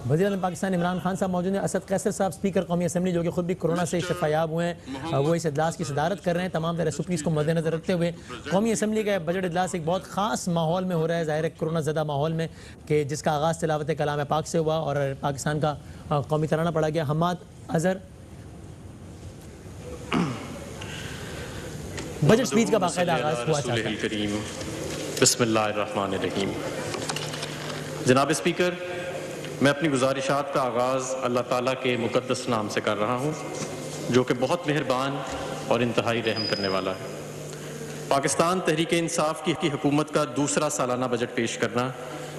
وزیر اعظم پاکستان عمران خان صاحب موجود ہیں. اسد قیصر صاحب اسپیکر قومی اسمبلی جو کہ خود بھی کرونا سے شفا یاب ہوئے ہیں, وہ اس اجلاس کی صدارت کر رہے ہیں. تمام تر ایس او پیز کو مد نظر رکھتے ہوئے قومی اسمبلی کا بجٹ اجلاس ایک بہت خاص ماحول میں ہو رہا ہے, ظاہر ہے کرونا زدہ ماحول میں, کہ جس کا آغاز تلاوت کلام پاک سے ہوا اور پاکستان کا قومی ترانہ پڑھا گیا. حماد اظہر بجٹ سپیچ کا باقاعدہ آغاز ہوا چاہتا ہے. بسم اللہ الرحمن الرحیم. جناب اسپیکر, میں اپنی گزارشات کا آغاز اللہ تعالیٰ کے مقدس نام سے کر رہا ہوں جو کہ بہت مہربان اور انتہائی رحم کرنے والا ہے. پاکستان تحریک انصاف کی حکومت کا دوسرا سالانہ بجٹ پیش کرنا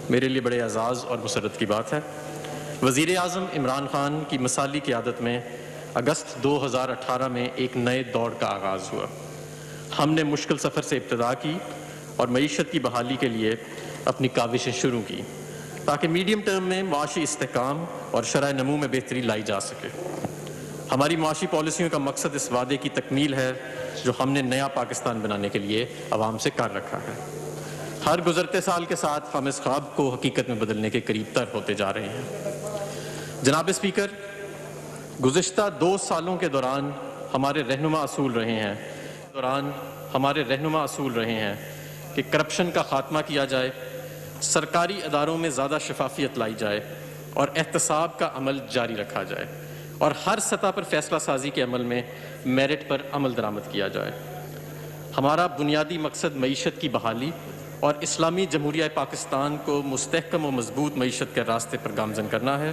میرے لیے بڑے اعزاز اور مسرت کی بات ہے. وزیر اعظم عمران خان کی مثالی قیادت میں اگست 2018 میں ایک نئے دور کا آغاز ہوا. ہم نے مشکل سفر سے ابتدا کی اور معیشت کی بحالی کے لیے اپنی کاوشیں شروع کی تاکہ میڈیم ٹرم میں معاشی استحکام اور شرح نمو میں بہتری لائی جا سکے. ہماری معاشی پالیسیوں کا مقصد اس وعدے کی تکمیل ہے جو ہم نے نیا پاکستان بنانے کے لیے عوام سے کر رکھا ہے. ہر گزرتے سال کے ساتھ ہم اس خواب کو حقیقت میں بدلنے کے قریب تر ہوتے جا رہے ہیں. جناب اسپیکر, گزشتہ 2 سالوں کے دوران ہمارے رہنما اصول رہے ہیں کہ کرپشن کا خاتمہ کیا جائے, سرکاری اداروں میں زیادہ شفافیت لائی جائے اور احتساب کا عمل جاری رکھا جائے اور ہر سطح پر فیصلہ سازی کے عمل میں میرٹ پر عمل درآمد کیا جائے. ہمارا بنیادی مقصد معیشت کی بحالی اور اسلامی جمہوریہ پاکستان کو مستحکم و مضبوط معیشت کے راستے پر گامزن کرنا ہے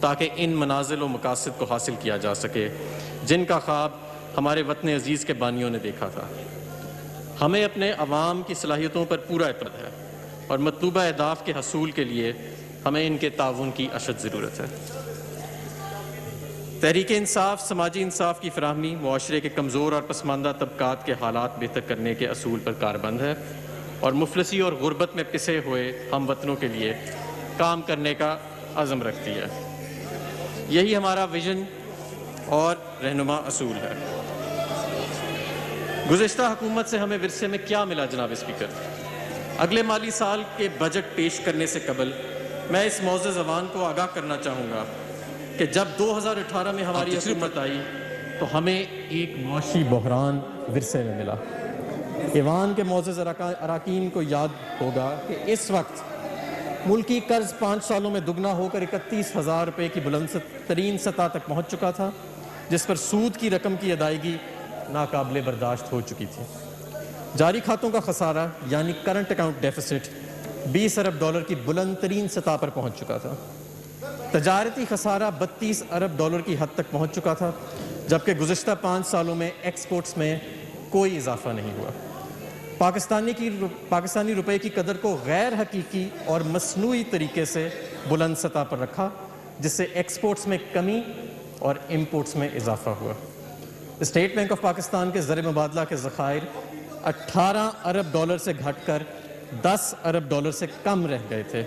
تاکہ ان منازل و مقاصد کو حاصل کیا جا سکے جن کا خواب ہمارے وطن عزیز کے بانیوں نے دیکھا تھا. ہمیں اپنے عوام کی صلاحیتوں پر پورا اعتماد ہے اور مطلوبہ اہداف کے حصول کے لیے ہمیں ان کے تعاون کی اشد ضرورت ہے. تحریک انصاف سماجی انصاف کی فراہمی, معاشرے کے کمزور اور پسماندہ طبقات کے حالات بہتر کرنے کے اصول پر کاربند ہے اور مفلسی اور غربت میں پسے ہوئے ہم وطنوں کے لیے کام کرنے کا عزم رکھتی ہے. یہی ہمارا ویژن اور رہنما اصول ہے. گزشتہ حکومت سے ہمیں ورثے میں کیا ملا جناب اسپیکر؟ اگلے مالی سال کے بجٹ پیش کرنے سے قبل میں اس معزز زبان کو آگاہ کرنا چاہوں گا کہ جب 2018 میں ہماری حکومت آئی تو ہمیں ایک معاشی بحران ورثے میں ملا. ایوان کے معزز اراکین کو یاد ہوگا کہ اس وقت ملکی قرض 5 سالوں میں دگنا ہو کر 31,000 روپے کی بلند ترین سطح تک پہنچ چکا تھا, جس پر سود کی رقم کی ادائیگی ناقابل برداشت ہو چکی تھی. جاری کھاتوں کا خسارہ یعنی کرنٹ اکاؤنٹ ڈیفیسٹ 20 ارب ڈالر کی بلند ترین سطح پر پہنچ چکا تھا. تجارتی خسارہ 32 ارب ڈالر کی حد تک پہنچ چکا تھا, جبکہ گزشتہ 5 سالوں میں ایکسپورٹس میں کوئی اضافہ نہیں ہوا. پاکستانی روپے کی قدر کو غیر حقیقی اور مصنوعی طریقے سے بلند سطح پر رکھا, جس سے ایکسپورٹس میں کمی اور امپورٹس میں اضافہ ہوا. اسٹیٹ بینک آف پاکستان کے زر مبادلہ کے ذخائر 18 ارب ڈالر سے گھٹ کر 10 ارب ڈالر سے کم رہ گئے تھے,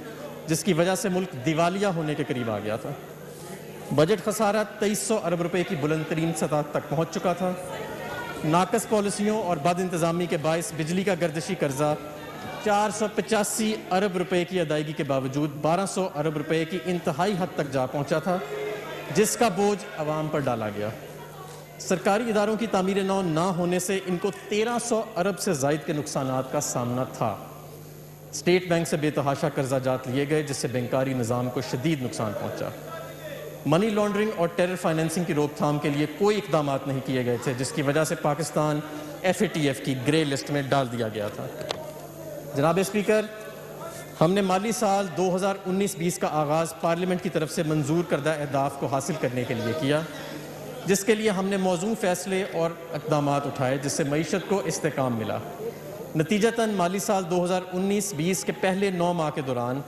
جس کی وجہ سے ملک دیوالیہ ہونے کے قریب آ گیا تھا. بجٹ خسارہ 2300 ارب روپے کی بلند ترین سطح تک پہنچ چکا تھا. ناقص پالیسیوں اور بد انتظامی کے باعث بجلی کا گردشی قرضہ 485 ارب روپے کی ادائیگی کے باوجود 1200 ارب روپے کی انتہائی حد تک جا پہنچا تھا, جس کا بوجھ عوام پر ڈالا گیا. سرکاری اداروں کی تعمیر نو نہ ہونے سے ان کو 1300 ارب سے زائد کے نقصانات کا سامنا تھا. اسٹیٹ بینک سے بے تحاشا قرضہ جات لیے گئے, جس سے بینکاری نظام کو شدید نقصان پہنچا. منی لانڈرنگ اور ٹیرر فائنینسنگ کی روک تھام کے لیے کوئی اقدامات نہیں کیے گئے تھے, جس کی وجہ سے پاکستان FATF کی گرے لسٹ میں ڈال دیا گیا تھا. جناب اسپیکر, ہم نے مالی سال 2019-20 کا آغاز پارلیمنٹ کی طرف سے منظور کردہ اہداف کو حاصل کرنے کے لیے کیا, جس کے لیے ہم نے موزوں فیصلے اور اقدامات اٹھائے, جس سے معیشت کو استحکام ملا. نتیجتاً مالی سال 2019-20 کے پہلے 9 ماہ کے دوران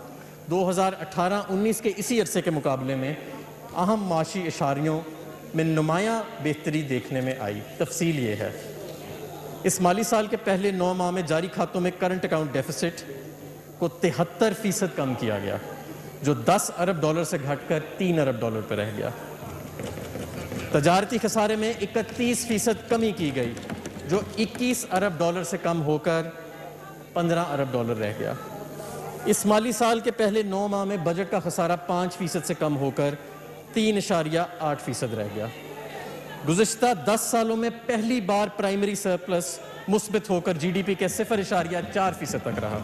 2018-19 کے اسی عرصے کے مقابلے میں اہم معاشی اشاریوں میں نمایاں بہتری دیکھنے میں آئی. تفصیل یہ ہے, اس مالی سال کے پہلے 9 ماہ میں جاری کھاتوں میں کرنٹ اکاؤنٹ ڈیفیسٹ کو 73% کم کیا گیا, جو 10 ارب ڈالر سے گھٹ کر 3 ارب ڈالر پر رہ گیا. تجارتی خسارے میں 31% کمی کی گئی, جو 21 ارب ڈالر سے کم ہو کر 15 ارب ڈالر رہ گیا. اس مالی سال کے پہلے 9 ماہ میں بجٹ کا خسارہ 5% سے کم ہو کر 3.8% رہ گیا۔ گزشتہ 10 سالوں میں پہلی بار پرائمری سرپلس مثبت ہو کر جی ڈی پی کے 0.4% تک رہا۔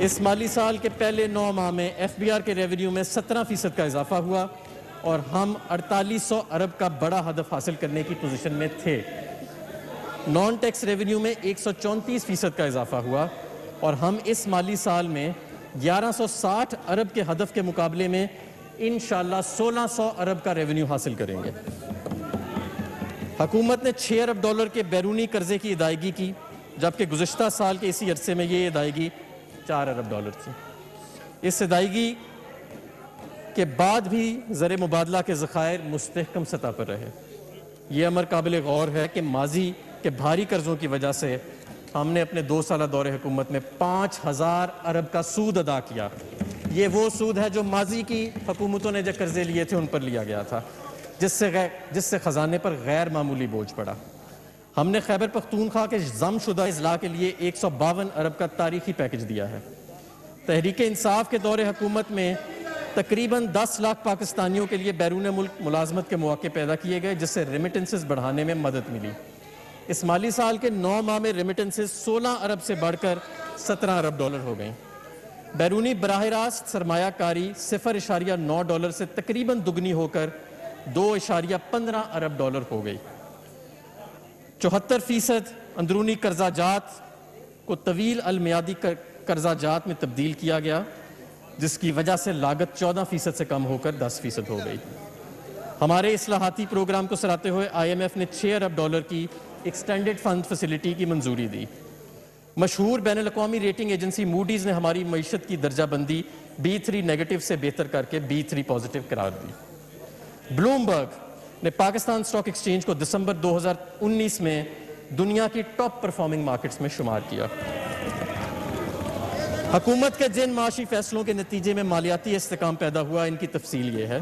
اس مالی سال کے پہلے 9 ماہ میں ایف بی آر کے ریونیو میں 17% کا اضافہ ہوا اور ہم 4800 ارب کا بڑا ہدف حاصل کرنے کی پوزیشن میں تھے۔ نان ٹیکس ریونیو میں 134% کا اضافہ ہوا اور ہم اس مالی سال میں 1160 ارب کے ہدف کے مقابلے میں انشاءاللہ 1600 ارب کا ریونیو حاصل کریں گے۔ حکومت نے 6 ارب ڈالر کے بیرونی قرضے کی ادائیگی کی، جبکہ گزشتہ سال کے اسی عرصے میں یہ ادائیگی 4 ارب ڈالر تھی۔ اس ادائیگی کے بعد بھی زر مبادلہ کے ذخائر مستحکم سطح پر رہے۔ یہ امر قابل غور ہے کہ ماضی کے بھاری قرضوں کی وجہ سے ہم نے اپنے 2 سالہ دور حکومت میں 5000 ارب کا سود ادا کیا۔ یہ وہ سود ہے جو ماضی کی حکومتوں نے جو قرضے لیے تھے ان پر لیا گیا تھا، جس سے خزانے پر غیر معمولی بوجھ پڑا۔ ہم نے خیبر پختونخوا کے ضم شدہ اضلاع کے لیے 152 ارب کا تاریخی پیکج دیا ہے۔ تحریک انصاف کے دور حکومت میں تقریباً 10 لاکھ پاکستانیوں کے لیے بیرون ملک ملازمت کے مواقع پیدا کیے گئے، جس سے ریمیٹنسز بڑھانے میں مدد ملی۔ اس مالی سال کے 9 ماہ میں ریمیٹنسز 16 ارب سے بڑھ کر 17 ارب ڈالر ہو گئیں۔ بیرونی براہ راست سرمایہ کاری 0.9 ڈالر سے تقریباً دگنی ہو کر 2.15 ارب ڈالر ہو گئی۔ 74% اندرونی قرضہ جات کو طویل المیادی قرضہ جات میں تبدیل کیا گیا، جس کی وجہ سے لاگت 14% سے کم ہو کر 10% ہو گئی۔ ہمارے اصلاحاتی پروگرام کو سراہتے ہوئے آئی ایم ایف نے 6 ارب ڈالر کی ایکسٹینڈڈ فنڈ فیسلٹی کی منظوری دی۔ مشہور بین الاقوامی ریٹنگ ایجنسی موڈیز نے ہماری معیشت کی درجہ بندی B3 نیگیٹو سے بہتر کر کے B3 پازیٹو قرار دی۔ بلومبرگ نے پاکستان اسٹاک ایکسچینج کو دسمبر 2019 میں دنیا کی ٹاپ پرفارمنگ مارکیٹس میں شمار کیا۔ حکومت کے جن معاشی فیصلوں کے نتیجے میں مالیاتی استحکام پیدا ہوا، ان کی تفصیل یہ ہے۔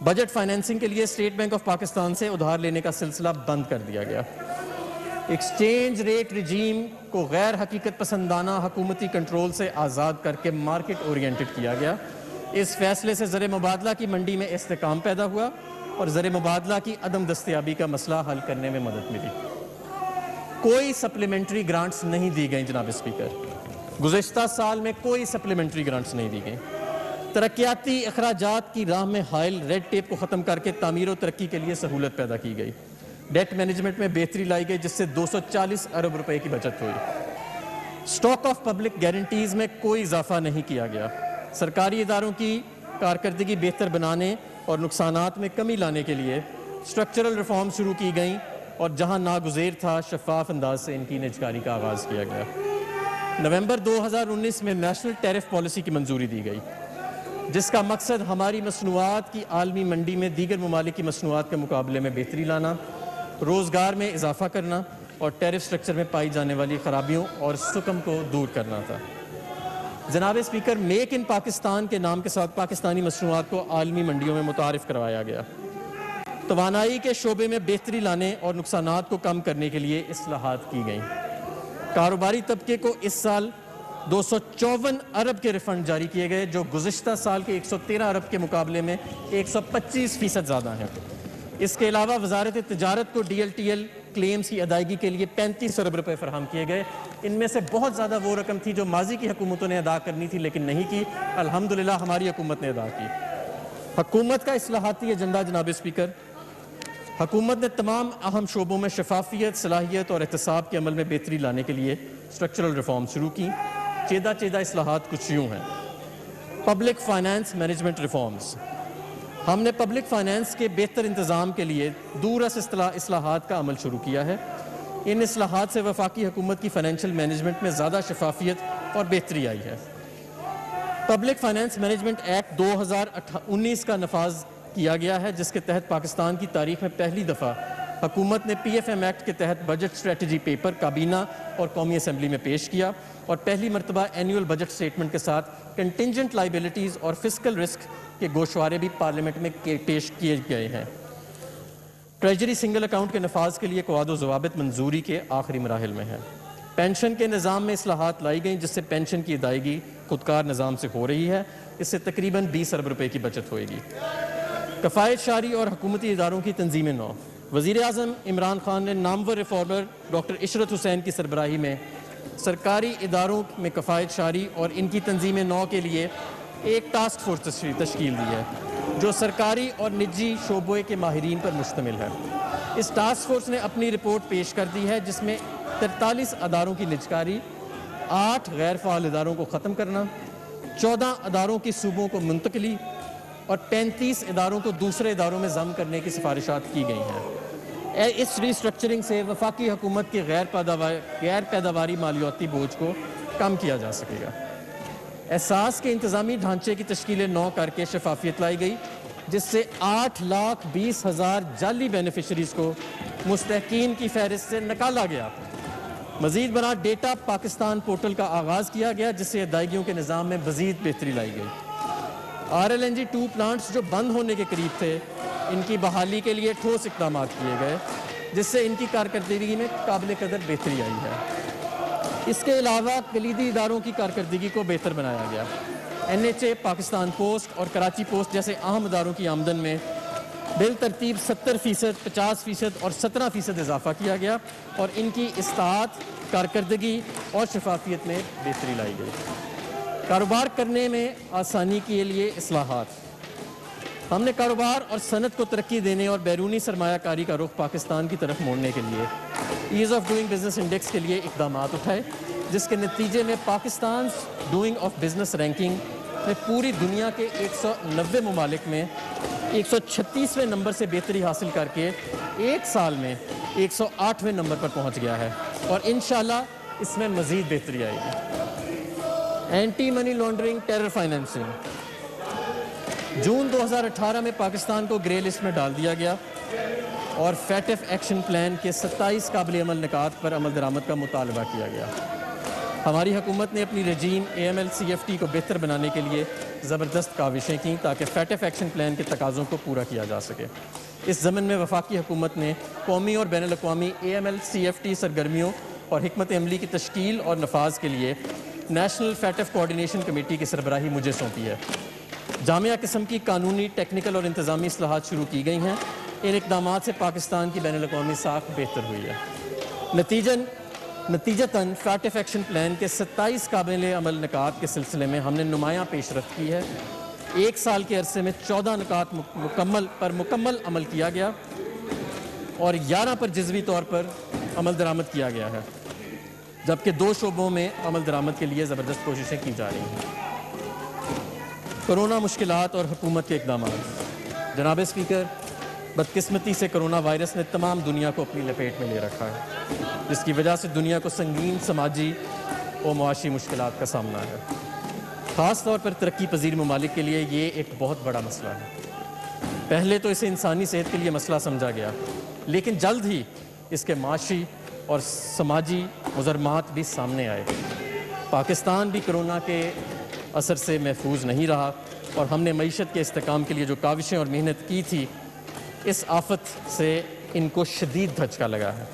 بجٹ فائنینسنگ کے لیے اسٹیٹ بینک آف پاکستان سے ادھار لینے کا سلسلہ بند کر دیا گیا۔ ایکسچینج ریٹ رجیم کو غیر حقیقت پسندانہ حکومتی کنٹرول سے آزاد کر کے مارکیٹ اورینٹڈ کیا گیا۔ اس فیصلے سے زر مبادلہ کی منڈی میں استحکام پیدا ہوا اور زر مبادلہ کی عدم دستیابی کا مسئلہ حل کرنے میں مدد ملی۔ کوئی سپلیمنٹری گرانٹس نہیں دی گئیں جناب اسپیکر۔ گزشتہ سال میں کوئی سپلیمنٹری گرانٹس نہیں دی گئیں۔ ترقیاتی اخراجات کی راہ میں حائل ریڈ ٹیپ کو ختم کر کے تعمیر و ترقی کے لیے سہولت پیدا کی گئی۔ ڈیٹ مینجمنٹ میں بہتری لائی گئی، جس سے 240 ارب روپے کی بچت ہوئی۔ اسٹاک آف پبلک گارنٹیز میں کوئی اضافہ نہیں کیا گیا۔ سرکاری اداروں کی کارکردگی بہتر بنانے اور نقصانات میں کمی لانے کے لیے اسٹرکچرل ریفارم شروع کی گئیں اور جہاں ناگزیر تھا شفاف انداز سے ان کی نجکاری کا آغاز کیا گیا۔ نومبر 2019 میں نیشنل ٹیرف پالیسی کی منظوری دی گئی، جس کا مقصد ہماری مصنوعات کی عالمی منڈی میں دیگر ممالک کی مصنوعات کے مقابلے میں بہتری لانا، روزگار میں اضافہ کرنا اور ٹیرف سٹرکچر میں پائی جانے والی خرابیوں اور سکم کو دور کرنا تھا۔ جناب اسپیکر، میک ان پاکستان کے نام کے ساتھ پاکستانی مصنوعات کو عالمی منڈیوں میں متعارف کروایا گیا۔ توانائی کے شعبے میں بہتری لانے اور نقصانات کو کم کرنے کے لیے اصلاحات کی گئیں۔ کاروباری طبقے کو اس سال 254 ارب کے ریفنڈ جاری کیے گئے، جو گزشتہ سال کے 113 ارب کے مقابلے میں 125% زیادہ ہیں۔ اس کے علاوہ وزارت تجارت کو D L T L claims کی ادائیگی کے لیے 35 ارب روپے فراہم کیے گئے۔ ان میں سے بہت زیادہ وہ رقم تھی جو ماضی کی حکومتوں نے ادا کرنی تھی لیکن نہیں کی۔ الحمدللہ ہماری حکومت نے ادا کی۔ حکومت کا اصلاحاتی ایجنڈا جناب اسپیکر، حکومت نے تمام اہم شعبوں میں شفافیت، صلاحیت اور احتساب کے عمل میں بہتری لانے کے لیے اسٹرکچرل ریفارم شروع کی۔ چیدہ اصلاحات کچھ یوں ہیں۔ پبلک فائنانس مینجمنٹ ریفارمز، ہم نے پبلک فائنانس کے بہتر انتظام کے لیے دورس اصلاحات کا عمل شروع کیا ہے۔ ان اصلاحات سے وفاقی حکومت کی فائنینشیل مینجمنٹ میں زیادہ شفافیت اور بہتری آئی ہے۔ پبلک فائنانس مینجمنٹ ایکٹ 2019 کا نفاذ کیا گیا ہے، جس کے تحت پاکستان کی تاریخ میں پہلی دفعہ حکومت نے پی ایف ایم ایکٹ کے تحت بجٹ اسٹریٹجی پیپر کابینہ اور قومی اسمبلی میں پیش کیا اور پہلی مرتبہ اینیول بجٹ سٹیٹمنٹ کے ساتھ کنٹینجنٹ لائبلٹیز اور فسکل رسک کے گوشوارے بھی پارلیمنٹ میں پیش کیے گئے ہیں۔ ٹریجری سنگل اکاؤنٹ کے نفاذ کے لیے قواعد و ضوابط منظوری کے آخری مراحل میں ہے۔ پینشن کے نظام میں اصلاحات لائی گئیں جس سے پینشن کی ادائیگی خودکار نظام سے ہو رہی ہے، اس سے تقریباً 20 ارب روپے کی بچت ہوئے گی۔ کفایت شاری اور حکومتی اداروں کی تنظیم نو، وزیر اعظم عمران خان نے نامور ریفارمر ڈاکٹر عشرت حسین کی سربراہی میں سرکاری اداروں میں کفایت شاری اور ان کی تنظیم نو کے لیے ایک ٹاسک فورس تشکیل دی ہے جو سرکاری اور نجی شعبے کے ماہرین پر مشتمل ہے۔ اس ٹاسک فورس نے اپنی رپورٹ پیش کر دی ہے جس میں 43 اداروں کی نجکاری، 8 غیر فعال اداروں کو ختم کرنا، 14 اداروں کی صوبوں کو منتقلی اور 35 اداروں کو دوسرے اداروں میں ضم کرنے کی سفارشات کی گئی ہیں۔ اس ریسٹرکچرنگ سے وفاقی حکومت کی غیر پیداواری مالیاتی بوجھ کو کم کیا جا سکے گا۔ احساس کے انتظامی ڈھانچے کی تشکیل نو کر کے شفافیت لائی گئی جس سے 8,20,000 جعلی بینیفیشریز کو مستحقین کی فہرست سے نکالا گیا۔ مزید برآں ڈیٹا پاکستان پورٹل کا آغاز کیا گیا جس سے ادائیگیوں کے نظام میں مزید بہتری لائی گئی۔ RLNG 2 پلانٹس جو بند ہونے کے قریب تھے ان کی بحالی کے لیے ٹھوس اقدامات کیے گئے جس سے ان کی کارکردگی میں قابل قدر بہتری آئی ہے۔ اس کے علاوہ کلیدی اداروں کی کارکردگی کو بہتر بنایا گیا۔ NHA، پاکستان پوسٹ اور کراچی پوسٹ جیسے اہم اداروں کی آمدن میں بالترتیب 70%، 50% اور 17% اضافہ کیا گیا اور ان کی اصلاحات، کارکردگی اور شفافیت میں بہتری لائی گئی۔ کاروبار کرنے میں آسانی کے لیے اصلاحات، ہم نے کاروبار اور صنعت کو ترقی دینے اور بیرونی سرمایہ کاری کا رخ پاکستان کی طرف موڑنے کے لیے as of doing business index کے لیے اقدامات اٹھائے جس کے نتیجے میں Pakistan doing of business ranking میں پوری دنیا کے 190 ممالک میں 136ویں نمبر سے بہتری حاصل کر کے ایک سال میں 108ویں نمبر پر پہنچ گیا ہے اور انشاءاللہ اس میں مزید بہتری آئے گی۔ Anti money laundering, terror financing, June 2018 میں پاکستان کو گرے لسٹ میں ڈال دیا گیا اور FATF ایکشن پلان کے 27 قابل عمل نکات پر عمل درآمد کا مطالبہ کیا گیا۔ ہماری حکومت نے اپنی رجیم AML CFT کو بہتر بنانے کے لیے زبردست کاوشیں کیں تاکہ FATF ایکشن پلان کے تقاضوں کو پورا کیا جا سکے۔ اس ضمن میں وفاقی حکومت نے قومی اور بین الاقوامی AML CFT سرگرمیوں اور حکمت عملی کی تشکیل اور نفاذ کے لیے نیشنل FATF کوآرڈینیشن کمیٹی کی سربراہی مجھے سونپی ہے۔ جامعہ قسم کی قانونی، ٹیکنیکل اور انتظامی اصلاحات شروع کی گئی ہیں۔ ان اقدامات سے پاکستان کی بین الاقوامی ساکھ بہتر ہوئی ہے۔ نتیجتاً FATF ایکشن پلان کے 27 قابل عمل نکات کے سلسلے میں ہم نے نمایاں پیش رفت کی ہے۔ ایک سال کے عرصے میں 14 نکات مکمل عمل کیا گیا اور 11 پر جزوی طور پر عمل درآمد کیا گیا ہے، جبکہ 2 شعبوں میں عمل درآمد کے لیے زبردست کوششیں کی جا رہی ہیں۔ کرونا مشکلات اور حکومت کے اقدامات، جناب اسپیکر، بدقسمتی سے کرونا وائرس نے تمام دنیا کو اپنی لپیٹ میں لے رکھا ہے جس کی وجہ سے دنیا کو سنگین سماجی اور معاشی مشکلات کا سامنا ہے۔ خاص طور پر ترقی پذیر ممالک کے لیے یہ ایک بہت بڑا مسئلہ ہے۔ پہلے تو اسے انسانی صحت کے لیے مسئلہ سمجھا گیا لیکن جلد ہی اس کے معاشی اور سماجی مضرات بھی سامنے آئے۔ پاکستان بھی کرونا کے اثر سے محفوظ نہیں رہا اور ہم نے معیشت کے استحکام کے لیے جو کاوشیں اور محنت کی تھی اس آفت سے ان کو شدید دھچکا لگا ہے۔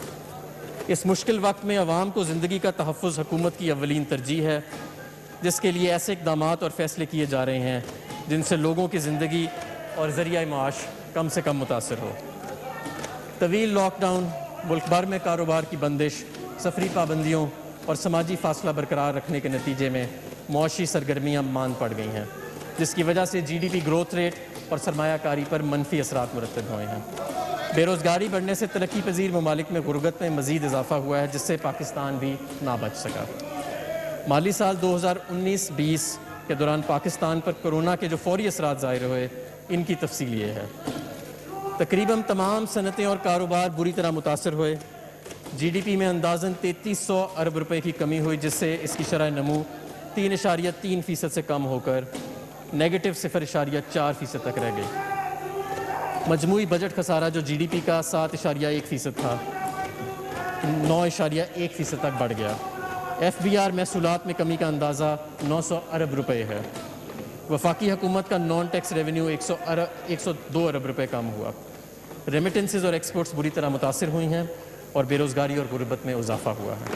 اس مشکل وقت میں عوام کو زندگی کا تحفظ حکومت کی اولین ترجیح ہے جس کے لیے ایسے اقدامات اور فیصلے کیے جا رہے ہیں جن سے لوگوں کی زندگی اور ذریعہ معاش کم سے کم متاثر ہو۔ طویل لاک ڈاؤن، ملک بھر میں کاروبار کی بندش، سفری پابندیوں اور سماجی فاصلہ برقرار رکھنے کے نتیجے میں معاشی سرگرمیاں ماند پڑ گئی ہیں جس کی وجہ سے GDP گروتھ ریٹ اور سرمایہ کاری پر منفی اثرات مرتب ہوئے ہیں۔ بے روزگاری بڑھنے سے ترقی پذیر ممالک میں غربت میں مزید اضافہ ہوا ہے جس سے پاکستان بھی نہ بچ سکا۔ مالی سال 2019-20 کے دوران پاکستان پر کرونا کے جو فوری اثرات ظاہر ہوئے ان کی تفصیل یہ ہے۔ تقریباً تمام صنعتیں اور کاروبار بری طرح متاثر ہوئے۔ GDP میں اندازاً 3300 ارب روپے کی کمی ہوئی جس سے اس کی شرح نمو 3.3% سے کم ہو کر نیگیٹو 0.4% تک رہ گئی۔ مجموعی بجٹ خسارہ جو GDP کا 7.1% تھا 9.1% تک بڑھ گیا۔ FBR محصولات میں کمی کا اندازہ 900 ارب روپے ہے۔ وفاقی حکومت کا نان ٹیکس ریونیو 102 ارب روپے کم ہوا۔ ریمیٹنسز اور ایکسپورٹس بری طرح متاثر ہوئی ہیں اور بے روزگاری اور غربت میں اضافہ ہوا ہے۔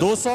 200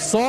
100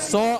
100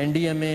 NDMA,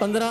15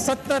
70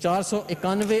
491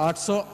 800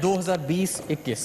2020-21।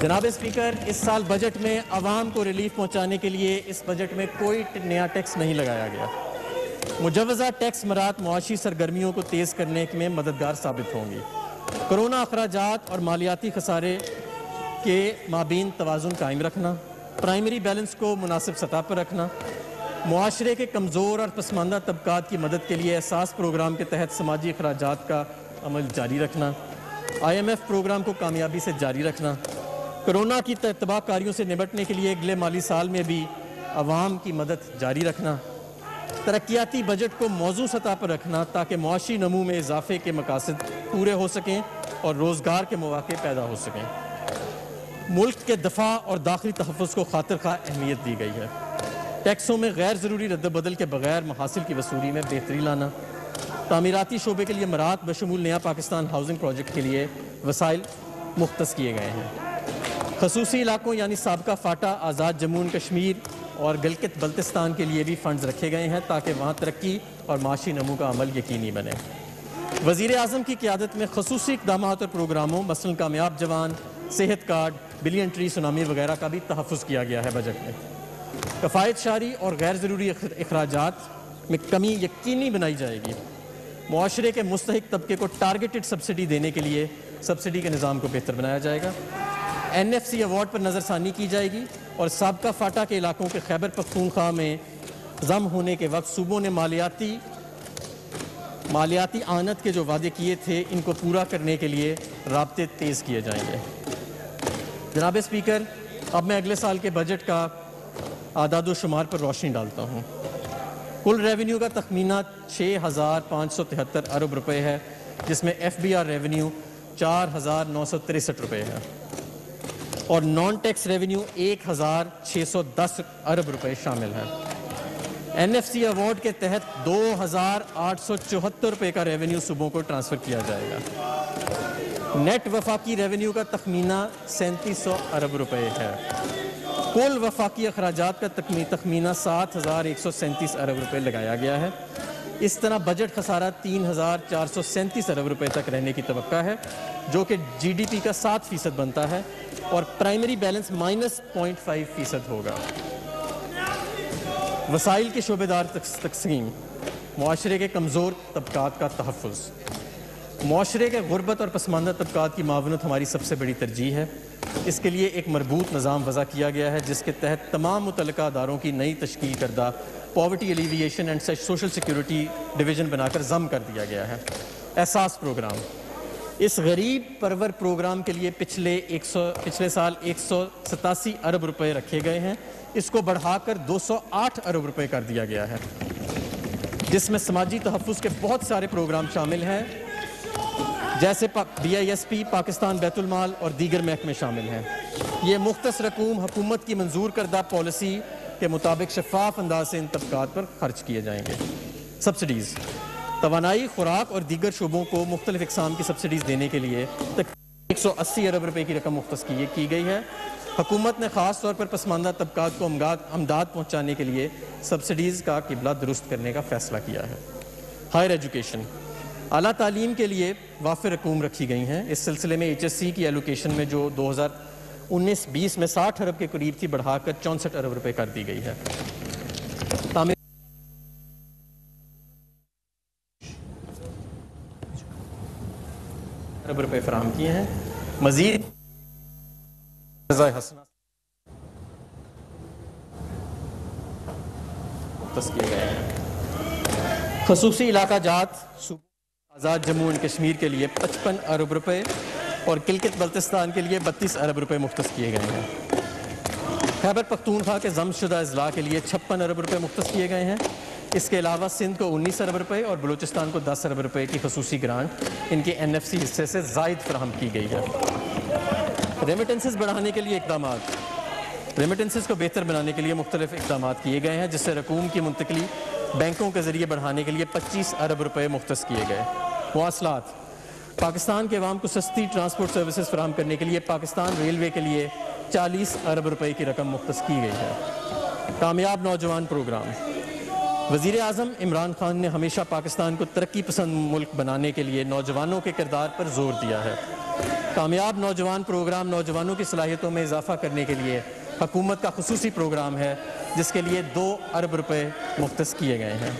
جناب اسپیکر، اس سال بجٹ میں عوام کو ریلیف پہنچانے کے لیے اس بجٹ میں کوئی نیا ٹیکس نہیں لگایا گیا۔ مجوزہ ٹیکس مرات معاشی سرگرمیوں کو تیز کرنے میں مددگار ثابت ہوں گی۔ کرونا اخراجات اور مالیاتی خسارے کے مابین توازن قائم رکھنا، پرائمری بیلنس کو مناسب سطح پر رکھنا، معاشرے کے کمزور اور پسماندہ طبقات کی مدد کے لیے احساس پروگرام کے تحت سماجی اخراجات کا عمل جاری رکھنا، IMF پروگرام کو کامیابی سے جاری رکھنا، کرونا کی تباہ کاریوں سے نمٹنے کے لیے اگلے مالی سال میں بھی عوام کی مدد جاری رکھنا، ترقیاتی بجٹ کو موزوں سطح پر رکھنا تاکہ معاشی نمو میں اضافے کے مقاصد پورے ہو سکیں اور روزگار کے مواقع پیدا ہو سکیں۔ ملک کے دفاع اور داخلی تحفظ کو خاطر خواہ اہمیت دی گئی ہے۔ ٹیکسوں میں غیر ضروری رد و بدل کے بغیر محاصل کی وصولی میں بہتری لانا، تعمیراتی شعبے کے لیے مرات بشمول نیا پاکستان ہاؤسنگ پروجیکٹ کے لیے وسائل مختص کیے گئے ہیں۔ خصوصی علاقوں یعنی سابقہ فاٹا، آزاد جموں کشمیر اور گلگت بلتستان کے لیے بھی فنڈز رکھے گئے ہیں تاکہ وہاں ترقی اور معاشی نمو کا عمل یقینی بنے۔ وزیر اعظم کی قیادت میں خصوصی اقدامات اور پروگراموں مثلاً کامیاب جوان، صحت کارڈ، بلین ٹری سونامی وغیرہ کا بھی تحفظ کیا گیا ہے بجٹ میں۔ کفایت شاری اور غیر ضروری اخراجات میں کمی یقینی بنائی جائے گی۔ معاشرے کے مستحق طبقے کو ٹارگیٹڈ سبسڈی دینے کے لیے سبسڈی کے نظام کو بہتر بنایا جائے گا۔ NFC ایوارڈ پر نظر ثانی کی جائے گی اور سابقہ فاٹا کے علاقوں کے خیبر پختونخوا میں ضم ہونے کے وقت صوبوں نے مالیاتی آنت کے جو وعدے کیے تھے ان کو پورا کرنے کے لیے رابطے تیز کیے جائیں گے۔ جناب اسپیکر، اب میں اگلے سال کے بجٹ کا اعداد و شمار پر روشنی ڈالتا ہوں۔ کل ریونیو کا تخمینہ 6,573 ارب روپے ہے، جس میں FBR ریونیو 4,963 روپے ہے اور نان ٹیکس ریونیو 1,610 ارب روپے شامل ہے۔ NFC ایوارڈ کے تحت 2,874 روپے کا ریونیو صوبوں کو ٹرانسفر کیا جائے گا۔ نیٹ وفاقی ریونیو کا تخمینہ 3,700 ارب روپے ہے۔ کل وفاقی اخراجات کا تخمینہ 7,137 ارب روپے لگایا گیا ہے۔ اس طرح بجٹ خسارہ 3,437 ارب روپے تک رہنے کی توقع ہے، جو کہ GDP کا 7% بنتا ہے اور پرائمری بیلنس -0.5% ہوگا۔ وسائل کی شعبے دار تقسیم، معاشرے کے کمزور طبقات کا تحفظ۔ معاشرے کے غربت اور پسماندہ طبقات کی معاونت ہماری سب سے بڑی ترجیح ہے۔ اس کے لیے ایک مربوط نظام وضع کیا گیا ہے جس کے تحت تمام متعلقہ اداروں کی نئی تشکیل کردہ poverty alleviation and social security division بنا کر ضم کر دیا گیا ہے۔ احساس پروگرام، اس غریب پرور پروگرام کے لیے پچھلے سال 187 ارب روپے رکھے گئے ہیں، اس کو بڑھا کر 208 ارب روپے کر دیا گیا ہے، جس میں سماجی تحفظ کے بہت سارے پروگرام شامل ہیں جیسے BISP، پاکستان بیت المال اور دیگر محکمے شامل ہیں۔ یہ مختص رقوم حکومت کی منظور کردہ پالیسی کے مطابق شفاف انداز سے ان طبقات پر خرچ کیے جائیں گے۔ سبسڈیز، توانائی، خوراک اور دیگر شعبوں کو مختلف اقسام کی سبسڈیز دینے کے لیے تقریباً 180 ارب روپے کی رقم مختص کی گئی ہے۔ حکومت نے خاص طور پر پسماندہ طبقات کو امداد پہنچانے کے لیے سبسڈیز کا قبلہ درست کرنے کا فیصلہ کیا ہے۔ ہائر ایجوکیشن، اعلیٰ تعلیم کے لیے وافر رقوم رکھی گئی ہیں۔ اس سلسلے میں HSC کی ایلوکیشن میں جو 2019-20 میں 60 ارب کے قریب تھی، بڑھا کر 64 ارب روپے کر دی گئی ہے۔ ارب روپے فراہم کیے ہیں۔ مزید کیے گئے ہیں۔ خصوصی علاقہ جات آزاد جموں اینڈ کشمیر کے لیے 55 ارب روپے اور گلگت بلتستان کے لیے 32 ارب روپے مختص کیے گئے ہیں۔ خیبر پختونخوا کے ضم شدہ اضلاع کے لیے 56 ارب روپے مختص کیے گئے ہیں۔ اس کے علاوہ سندھ کو 19 ارب روپے اور بلوچستان کو 10 ارب روپے کی خصوصی گرانٹ ان کے NFC حصے سے زائد فراہم کی گئی ہے۔ ریمیٹنسز بڑھانے کے لیے اقدامات، ریمیٹنسز کو بہتر بنانے کے لیے مختلف اقدامات کیے گئے ہیں، جس سے رقوم کی منتقلی بینکوں کے ذریعے بڑھانے کے لیے 25 ارب روپے مختص کیے گئے۔ مواصلات، پاکستان کے عوام کو سستی ٹرانسپورٹ سروسز فراہم کرنے کے لیے پاکستان ریلوے کے لیے 40 ارب روپے کی رقم مختص کی گئی ہے۔ کامیاب نوجوان پروگرام، وزیر اعظم عمران خان نے ہمیشہ پاکستان کو ترقی پسند ملک بنانے کے لیے نوجوانوں کے کردار پر زور دیا ہے۔ کامیاب نوجوان پروگرام نوجوانوں کی صلاحیتوں میں اضافہ کرنے کے لیے حکومت کا خصوصی پروگرام ہے جس کے لیے 2 ارب روپے مختص کیے گئے ہیں۔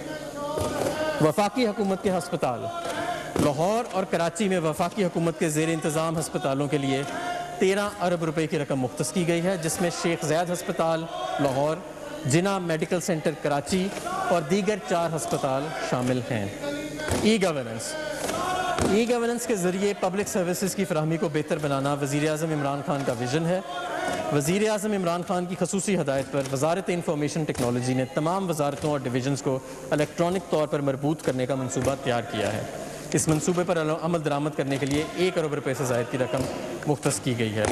وفاقی حکومت کے ہسپتال لاہور اور کراچی میں وفاقی حکومت کے زیر انتظام ہسپتالوں کے لیے 13 ارب روپے کی رقم مختص کی گئی ہے، جس میں شیخ زید ہسپتال لاہور، جناح میڈیکل سینٹر کراچی اور دیگر 4 ہسپتال شامل ہیں۔ ای گورننس کے ذریعے پبلک سروسز کی فراہمی کو بہتر بنانا وزیر اعظم عمران خان کا ویژن ہے۔ وزیر اعظم عمران خان کی خصوصی ہدایت پر وزارت انفارمیشن ٹیکنالوجی نے تمام وزارتوں اور ڈویژنز کو الیکٹرانک طور پر مربوط کرنے کا منصوبہ تیار کیا ہے۔ اس منصوبے پر عمل درآمد کرنے کے لیے 1 ارب روپے سے زائد کی رقم مختص کی گئی ہے۔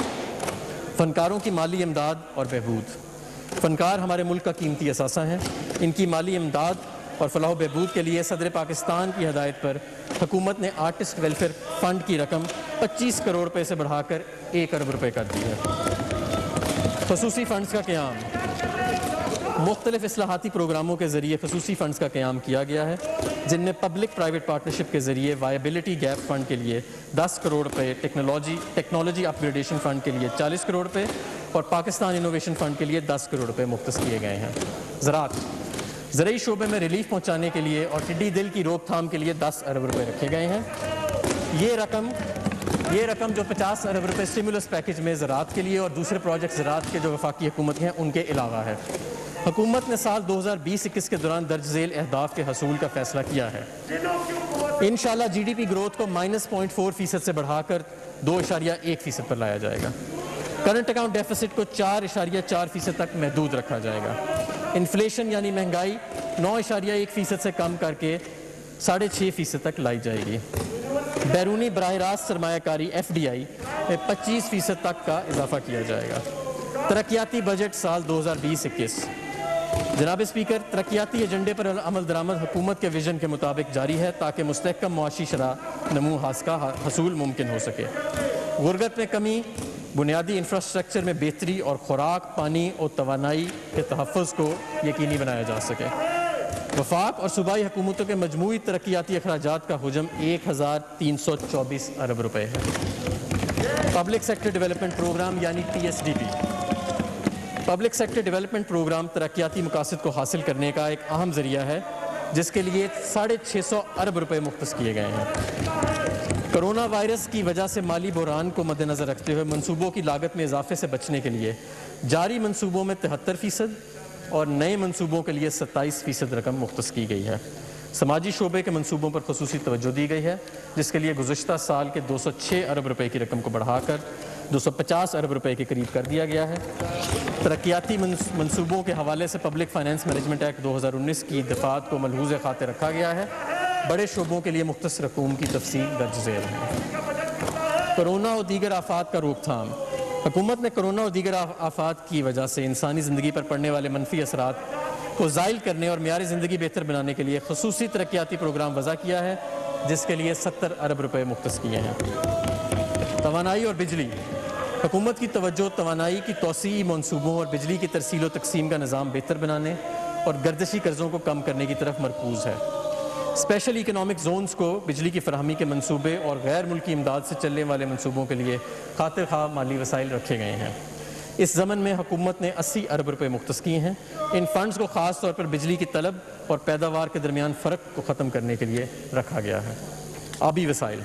فنکاروں کی مالی امداد اور بہبود فنکار ہمارے ملک کا قیمتی اثاثہ ہیں۔ ان کی مالی امداد اور فلاح و بہبود کے لیے صدر پاکستان کی ہدایت پر حکومت نے آرٹسٹ ویلفیئر فنڈ کی رقم 25 کروڑ روپے سے بڑھا کر 1 ارب روپے کر دی ہے۔ خصوصی فنڈز کا قیام مختلف اصلاحاتی پروگراموں کے ذریعے خصوصی فنڈز کا قیام کیا گیا ہے، جن میں پبلک پرائیویٹ پارٹنرشپ کے ذریعے وائبلٹی گیپ فنڈ کے لیے 10 کروڑ روپے، ٹیکنالوجی اپ گریڈیشن فنڈ کے لیے 40 کروڑ روپے اور پاکستان انوویشن فنڈ کے لیے 10 کروڑ روپے مختص کیے گئے ہیں۔ زرعی شعبے میں ریلیف پہنچانے کے لیے اور ٹڈی دل کی روک تھام کے لیے 10 ارب روپے رکھے گئے ہیں۔ یہ رقم جو 50 ارب روپے اسٹیمولس پیکج میں زراعت کے لیے اور دوسرے پروجیکٹ زراعت کے جو وفاقی حکومت ہیں ان کے علاوہ ہے۔ حکومت نے سال 2020-21 کے دوران درج ذیل اہداف کے حصول کا فیصلہ کیا ہے۔ انشاءاللہ جی ڈی پی گروتھ کو -0.4% سے بڑھا کر 2.1% پر لایا جائے گا۔ کرنٹ اکاؤنٹ ڈیفیسٹ کو 4.4% تک محدود رکھا جائے گا۔ انفلیشن یعنی مہنگائی 9.1% سے کم کر کے 6.5% تک لائی جائے گی۔ بیرونی براہ راست سرمایہ کاری FDI میں 25% تک کا اضافہ کیا جائے گا۔ ترقیاتی بجٹ سال 2020-21 جناب اسپیکر، ترقیاتی ایجنڈے پر عمل درآمد حکومت کے ویژن کے مطابق جاری ہے تاکہ مستحکم معاشی شرح نمو کا حصول ممکن ہو سکے۔ غربت میں کمی، بنیادی انفراسٹرکچر میں بہتری اور خوراک، پانی اور توانائی کے تحفظ کو یقینی بنایا جا سکے۔ وفاق اور صوبائی حکومتوں کے مجموعی ترقیاتی اخراجات کا حجم 1324 ارب روپے ہے۔ پبلک سیکٹر ڈیولپمنٹ پروگرام یعنی PSDP public sector development programme ترقیاتی مقاصد کو حاصل کرنے کا ایک اہم ذریعہ ہے جس کے لیے 650 ارب روپے مختص کیے گئے ہیں۔ کرونا وائرس کی وجہ سے مالی بحران کو مد نظر رکھتے ہوئے منصوبوں کی لاگت میں اضافے سے بچنے کے لیے جاری منصوبوں میں 73% اور نئے منصوبوں کے لیے 27% رقم مختص کی گئی ہے۔ سماجی شعبے کے منصوبوں پر خصوصی توجہ دی گئی ہے جس کے لیے گزشتہ سال کے 206 ارب روپے کی رقم کو بڑھا کر 250 ارب روپے کے قریب کر دیا گیا ہے۔ ترقیاتی منصوبوں کے حوالے سے پبلک فائنانس مینجمنٹ ایکٹ 2019 کی دفعات کو ملحوظ خاطر رکھا گیا ہے۔ بڑے شعبوں کے لیے مختص رقوم کی تفصیل درج ذیل ہے۔ کرونا اور دیگر آفات کا روک تھام حکومت نے کرونا اور دیگر آفات کی وجہ سے انسانی زندگی پر پڑنے والے منفی اثرات کو زائل کرنے اور معیار زندگی بہتر بنانے کے لیے خصوصی ترقیاتی پروگرام وضع کیا ہے جس کے لیے 70 ارب روپے مختص کیے ہیں۔ توانائی اور بجلی حکومت کی توجہ توانائی کی توسیعی منصوبوں اور بجلی کی ترسیل و تقسیم کا نظام بہتر بنانے اور گردشی قرضوں کو کم کرنے کی طرف مرکوز ہے۔ اسپیشل اکنامک زونز کو بجلی کی فراہمی کے منصوبے اور غیر ملکی امداد سے چلنے والے منصوبوں کے لیے خاطر خواہ مالی وسائل رکھے گئے ہیں۔ اس ضمن میں حکومت نے 80 ارب روپے مختص کیے ہیں۔ ان فنڈز کو خاص طور پر بجلی کی طلب اور پیداوار کے درمیان فرق کو ختم کرنے کے لیے رکھا گیا ہے۔ آبی وسائل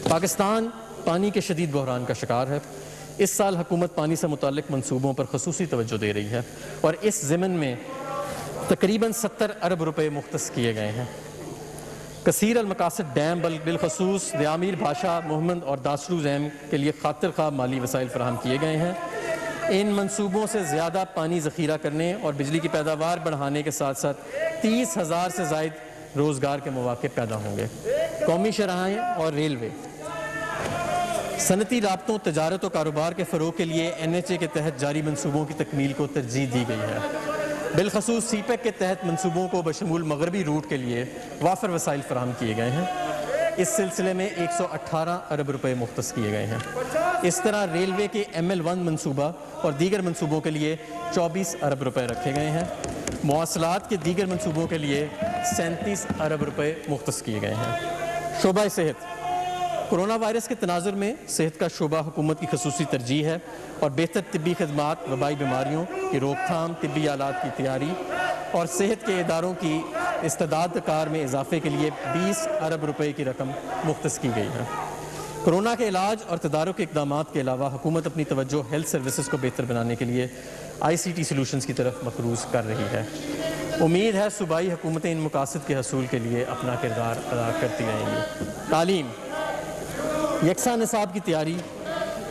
پاکستان پانی کے شدید بحران کا شکار ہے۔ اس سال حکومت پانی سے متعلق منصوبوں پر خصوصی توجہ دے رہی ہے اور اس ضمن میں تقریباً 70 ارب روپے مختص کیے گئے ہیں۔ کثیر المقاصد ڈیم بالخصوص دیامیر بھاشا محمد اور داسلو زیم کے لیے خاطر خواہ مالی وسائل فراہم کیے گئے ہیں۔ ان منصوبوں سے زیادہ پانی ذخیرہ کرنے اور بجلی کی پیداوار بڑھانے کے ساتھ ساتھ 30,000 سے زائد روزگار کے مواقع پیدا ہوں گے۔ قومی شاہراہیں اور ریلوے صنعتی رابطوں، تجارت و کاروبار کے فروغ کے لیے NHA کے تحت جاری منصوبوں کی تکمیل کو ترجیح دی گئی ہے۔ بالخصوص CPEC کے تحت منصوبوں کو بشمول مغربی روٹ کے لیے وافر وسائل فراہم کیے گئے ہیں۔ اس سلسلے میں 118 ارب روپے مختص کیے گئے ہیں۔ اس طرح ریلوے کے ML1 منصوبہ اور دیگر منصوبوں کے لیے 24 ارب روپے رکھے گئے ہیں۔ مواصلات کے دیگر منصوبوں کے لیے 37 ارب روپے مختص کیے گئے ہیں۔ شعبہ صحت کورونا وائرس کے تناظر میں صحت کا شعبہ حکومت کی خصوصی ترجیح ہے اور بہتر طبی خدمات، وبائی بیماریوں کی روک تھام، طبی آلات کی تیاری اور صحت کے اداروں کی استعداد کار میں اضافے کے لیے 20 ارب روپے کی رقم مختص کی گئی ہے۔ کورونا کے علاج اور تدارک اقدامات کے علاوہ حکومت اپنی توجہ ہیلتھ سروسز کو بہتر بنانے کے لیے ICT سلوشنز کی طرف مقروض کر رہی ہے۔ امید ہے صوبائی حکومتیں ان مقاصد کے حصول کے لیے اپنا کردار ادا کرتی رہیں گی۔ تعلیم، یکساں نصاب کی تیاری،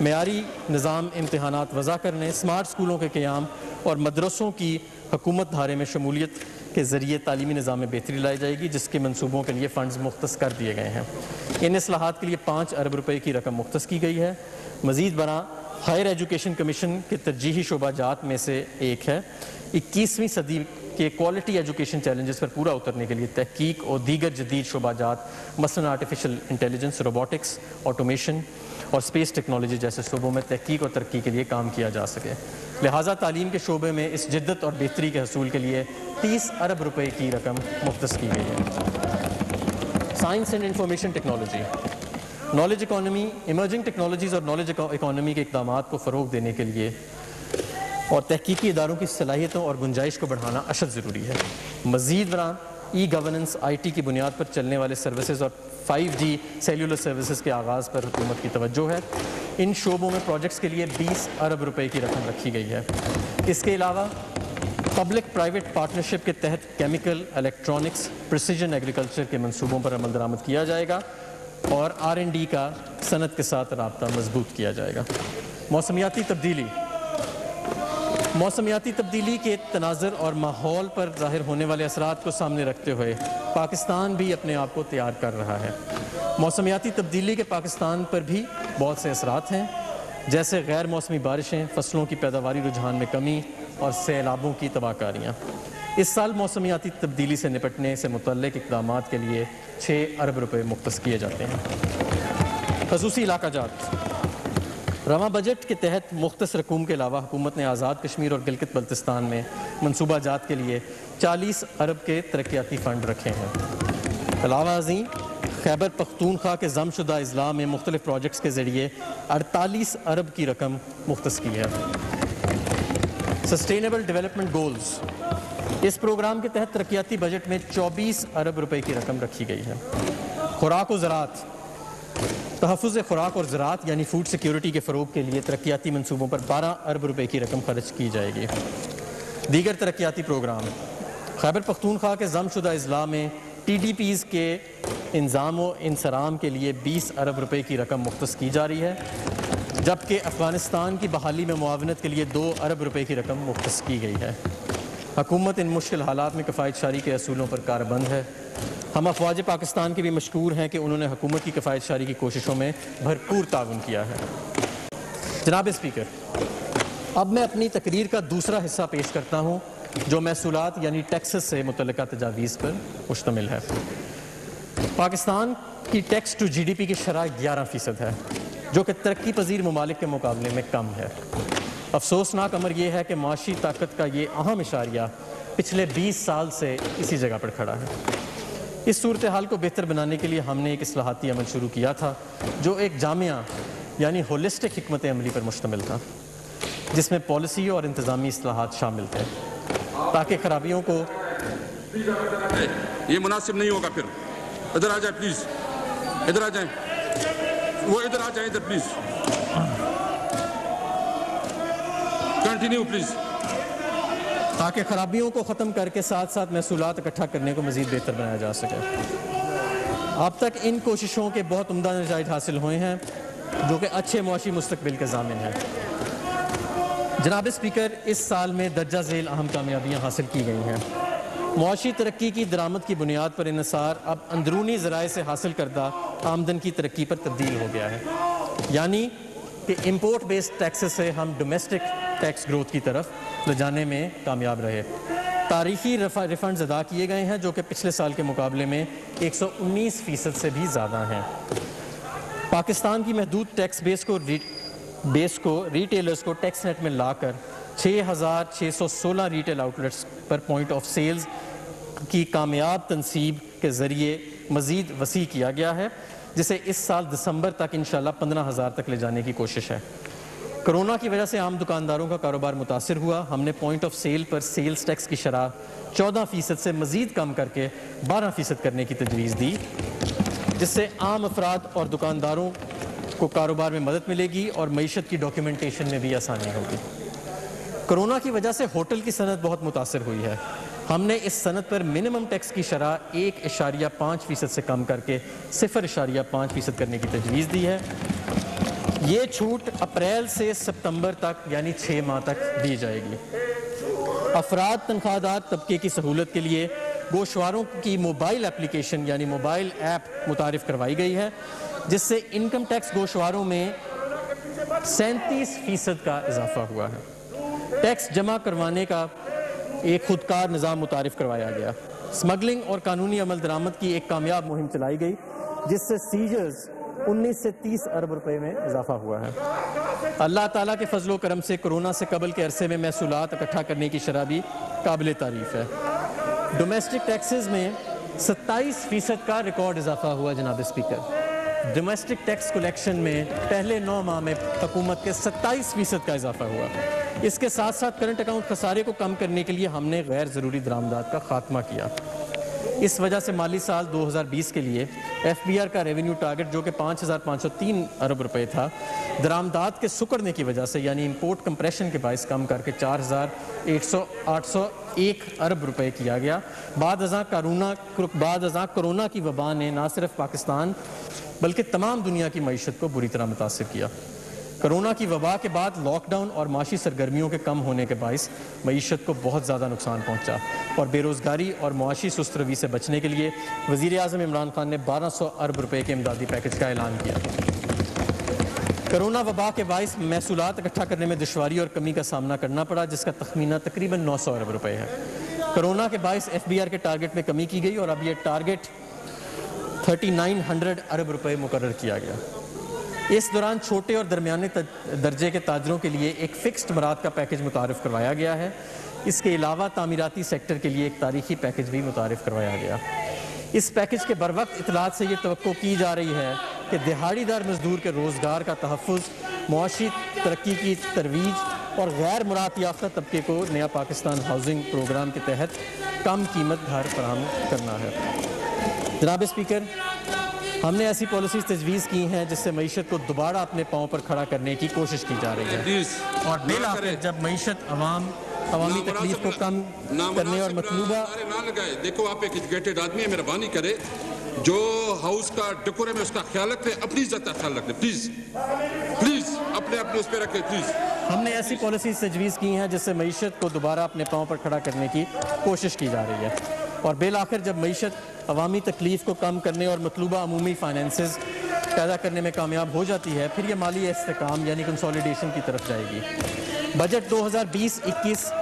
معیاری نظام امتحانات وضع کرنے، اسمارٹ اسکولوں کے قیام اور مدرسوں کی حکومت دھارے میں شمولیت کے ذریعے تعلیمی نظام میں بہتری لائی جائے گی، جس کے منصوبوں کے لیے فنڈز مختص کر دیے گئے ہیں۔ ان اصلاحات کے لیے 5 ارب روپے کی رقم مختص کی گئی ہے۔ مزید برآں ہائر ایجوکیشن کمیشن کے ترجیحی شعبہ جات میں سے ایک ہے 21ویں صدی کے کوالٹی ایجوکیشن چیلنجز پر پورا اترنے کے لیے تحقیق اور دیگر جدید شعبہ جات مثلاً آرٹیفیشل انٹیلیجنس، روبوٹکس، آٹومیشن اور اسپیس ٹیکنالوجی جیسے شعبوں میں تحقیق اور ترقی کے لیے کام کیا جا سکے۔ لہٰذا تعلیم کے شعبے میں اس جدت اور بہتری کے حصول کے لیے 30 ارب روپے کی رقم مختص کی گئی ہے۔ Science and information technology, knowledge economy, emerging technologies اور نالج اکانومی کے اقدامات کو فروغ دینے کے لیے اور تحقیقی اداروں کی صلاحیتوں اور گنجائش کو بڑھانا اشد ضروری ہے۔ مزید برآں ای گورننس، IT کی بنیاد پر چلنے والے سروسز اور 5G سیلولر سروسز کے آغاز پر حکومت کی توجہ ہے۔ ان شعبوں میں پروجیکٹس کے لیے 20 ارب روپے کی رقم رکھی گئی ہے۔ اس کے علاوہ پبلک پرائیویٹ پارٹنرشپ کے تحت کیمیکل، الیکٹرانکس، پریسیجن ایگریکلچر کے منصوبوں پر عمل درآمد کیا جائے گا اور R&D کا صنعت کے ساتھ رابطہ مضبوط کیا جائے گا۔ موسمیاتی تبدیلی، موسمیاتی تبدیلی کے تناظر اور ماحول پر ظاہر ہونے والے اثرات کو سامنے رکھتے ہوئے پاکستان بھی اپنے آپ کو تیار کر رہا ہے۔ موسمیاتی تبدیلی کے پاکستان پر بھی بہت سے اثرات ہیں، جیسے غیر موسمی بارشیں، فصلوں کی پیداواری رجحان میں کمی اور سیلابوں کی تباہ کاریاں۔ اس سال موسمیاتی تبدیلی سے نپٹنے سے متعلق اقدامات کے لیے 6 ارب روپے مختص کیے جاتے ہیں۔ خصوصی علاقہ جات، رواں بجٹ کے تحت مختص رقوم کے علاوہ حکومت نے آزاد کشمیر اور گلگت بلتستان میں منصوبہ جات کے لیے 40 ارب کے ترقیاتی فنڈ رکھے ہیں۔ علاوہ ازیں خیبر پختونخوا کے ضم شدہ اضلاع میں مختلف پروجیکٹس کے ذریعے 48 ارب کی رقم مختص کی ہے۔ سسٹینیبل ڈیولپمنٹ گولز، اس پروگرام کے تحت ترقیاتی بجٹ میں 24 ارب روپے کی رقم رکھی گئی ہے۔ خوراک و زراعت، تحفظ خوراک اور زراعت یعنی فوڈ سیکیورٹی کے فروغ کے لیے ترقیاتی منصوبوں پر 12 ارب روپے کی رقم خرچ کی جائے گی۔ دیگر ترقیاتی پروگرام، خیبر پختونخوا کے ضم شدہ اضلاع میں TDPs کے انضام و انصرام کے لیے 20 ارب روپے کی رقم مختص کی جا رہی ہے، جبکہ افغانستان کی بحالی میں معاونت کے لیے 2 ارب روپے کی رقم مختص کی گئی ہے۔ حکومت ان مشکل حالات میں کفایت شاری کے اصولوں پر کاربند ہے۔ ہم افواج پاکستان کے بھی مشکور ہیں کہ انہوں نے حکومت کی کفایت شاری کی کوششوں میں بھرپور تعاون کیا ہے۔ جناب اسپیکر، اب میں اپنی تقریر کا دوسرا حصہ پیش کرتا ہوں جو محصولات یعنی ٹیکسز سے متعلقہ تجاویز پر مشتمل ہے۔ پاکستان کی ٹیکس ٹو GDP کی شرح 11% ہے، جو کہ ترقی پذیر ممالک کے مقابلے میں کم ہے۔ افسوسناک امر یہ ہے کہ معاشی طاقت کا یہ اہم اشاریہ پچھلے 20 سال سے اسی جگہ پر کھڑا ہے۔ اس صورتحال کو بہتر بنانے کے لیے ہم نے ایک اصلاحاتی عمل شروع کیا تھا جو ایک جامعہ یعنی ہولسٹک حکمت عملی پر مشتمل تھا، جس میں پالیسی اور انتظامی اصلاحات شامل تھے تاکہ خرابیوں کو یہ مناسب نہیں ہوگا۔ پھر ادھر آ جائیں پلیز، ادھر آ جائیں، وہ ادھر آ جائیں، ادھر پلیز کنٹینیو پلیز، تاکہ خرابیوں کو ختم کر کے ساتھ ساتھ محصولات اکٹھا کرنے کو مزید بہتر بنایا جا سکے۔ اب تک ان کوششوں کے بہت عمدہ نتائج حاصل ہوئے ہیں جو کہ اچھے معاشی مستقبل کے ضامن ہیں۔ جناب اسپیکر، اس سال میں درجہ ذیل اہم کامیابیاں حاصل کی گئی ہیں۔ معاشی ترقی کی درآمد کی بنیاد پر انحصار اب اندرونی ذرائع سے حاصل کردہ آمدن کی ترقی پر تبدیل ہو گیا ہے، یعنی کہ امپورٹ بیسڈ ٹیکسز سے ہم ڈومیسٹک ٹیکس گروتھ کی طرف لے جانے میں کامیاب رہے۔ تاریخی ریفنڈز ادا کیے گئے ہیں جو کہ پچھلے سال کے مقابلے میں 119% سے بھی زیادہ ہیں۔ پاکستان کی محدود ٹیکس بیس کو ریٹیلرز کو ٹیکس نیٹ میں لا کر 6616 ریٹیل آؤٹلیٹس پر پوائنٹ آف سیلز کی کامیاب تنصیب کے ذریعے مزید وسیع کیا گیا ہے، جسے اس سال دسمبر تک انشاءاللہ 15,000 تک لے جانے کی کوشش ہے۔ کرونا کی وجہ سے عام دکانداروں کا کاروبار متاثر ہوا۔ ہم نے پوائنٹ آف سیل پر سیلز ٹیکس کی شرح 14% سے مزید کم کر کے 12% کرنے کی تجویز دی، جس سے عام افراد اور دکانداروں کو کاروبار میں مدد ملے گی اور معیشت کی ڈاکیومنٹیشن میں بھی آسانی ہوگی۔ کرونا کی وجہ سے ہوٹل کی صنعت بہت متاثر ہوئی ہے۔ ہم نے اس صنعت پر منیمم ٹیکس کی شرح 1.5% سے کم کر کے 0.5% کرنے کی تجویز دی ہے۔ یہ چھوٹ اپریل سے ستمبر تک یعنی 6 ماہ تک دی جائے گی۔ افراد تنخواہ دار طبقے کی سہولت کے لیے گوشواروں کی موبائل اپلیکیشن یعنی موبائل ایپ متعارف کروائی گئی ہے، جس سے انکم ٹیکس گوشواروں میں 37% کا اضافہ ہوا ہے۔ ٹیکس جمع کروانے کا ایک خودکار نظام متعارف کروایا گیا۔ سمگلنگ اور قانونی عمل درآمد کی ایک کامیاب مہم چلائی گئی، جس سے سیجرز 19 سے 30 ارب روپے میں اضافہ ہوا ہے۔ اللہ تعالیٰ کے فضل و کرم سے کرونا سے قبل کے عرصے میں محصولات اکٹھا کرنے کی شرح بھی قابل تعریف ہے۔ ڈومیسٹک ٹیکسز میں 27% کا ریکارڈ اضافہ ہوا جناب اسپیکر۔ ڈومیسٹک ٹیکس کلیکشن میں پہلے 9 ماہ میں حکومت کے 27% کا اضافہ ہوا۔ اس کے ساتھ ساتھ کرنٹ اکاؤنٹ خسارے کو کم کرنے کے لیے ہم نے غیر ضروری درآمدات کا خاتمہ کیا۔ اس وجہ سے مالی سال 2020 کے لیے ایف بی آر کا ریونیو ٹارگٹ جو کہ 5,503 ارب روپے تھا، درآمدات کے سکڑنے کی وجہ سے یعنی امپورٹ کمپریشن کے باعث کم کر کے 4,801 ارب روپے کیا گیا۔ بعد ازاں کرونا کی وبا نے نہ صرف پاکستان بلکہ تمام دنیا کی معیشت کو بری طرح متاثر کیا۔ کرونا کی وبا کے بعد لاک ڈاؤن اور معاشی سرگرمیوں کے کم ہونے کے باعث معیشت کو بہت زیادہ نقصان پہنچا اور بے روزگاری اور معاشی سست روی سے بچنے کے لیے وزیر اعظم عمران خان نے 1200 ارب روپے کے امدادی پیکج کا اعلان کیا۔ کرونا وبا کے باعث محصولات اکٹھا کرنے میں دشواری اور کمی کا سامنا کرنا پڑا، جس کا تخمینہ تقریباً 900 ارب روپے ہے۔ کرونا کے باعث ایف بی آر کے ٹارگٹ میں کمی کی گئی اور اب یہ ٹارگٹ 3900 ارب روپے مقرر کیا گیا۔ اس دوران چھوٹے اور درمیانے درجے کے تاجروں کے لیے ایک فکسڈ مراد کا پیکج متعارف کروایا گیا ہے۔ اس کے علاوہ تعمیراتی سیکٹر کے لیے ایک تاریخی پیکج بھی متعارف کروایا گیا۔ اس پیکج کے بروقت اطلاعات سے یہ توقع کی جا رہی ہے کہ دہاڑی دار مزدور کے روزگار کا تحفظ، معاشی ترقی کی ترویج اور غیر مراعات یافتہ طبقے کو نیا پاکستان ہاؤسنگ پروگرام کے تحت کم قیمت گھر فراہم کرنا ہے۔ جناب اسپیکر، ہم نے ایسی پالیسیز تجویز کی ہیں جس سے معیشت کو دوبارہ اپنے پاؤں پر کھڑا کرنے کی کوشش کی جا رہی ہے اور بالآخر جب معیشت عوامی تکلیف کو کم کرنے اور مطلوبہ دیکھو آپ ایک ایجوکیٹڈ آدمی ہے، مہربانی کرے جو ہاؤس کا ڈیکورم ہے اس کا خیال رکھتے، اپنی عزت کا خیال رکھتے، پلیز پلیز اپنے اس پہ رکھے پلیز۔ ہم نے ایسی پالیسیز تجویز کی ہیں جس سے معیشت کو دوبارہ اپنے پاؤں پر کھڑا کرنے کی کوشش کی جا رہی ہے اور بالآخر جب معیشت عوامی تکلیف کو کم کرنے اور مطلوبہ عمومی فائنینسز پیدا کرنے میں کامیاب ہو جاتی ہے، پھر یہ مالی استحکام یعنی کنسولیڈیشن کی طرف جائے گی۔ بجٹ 2020-21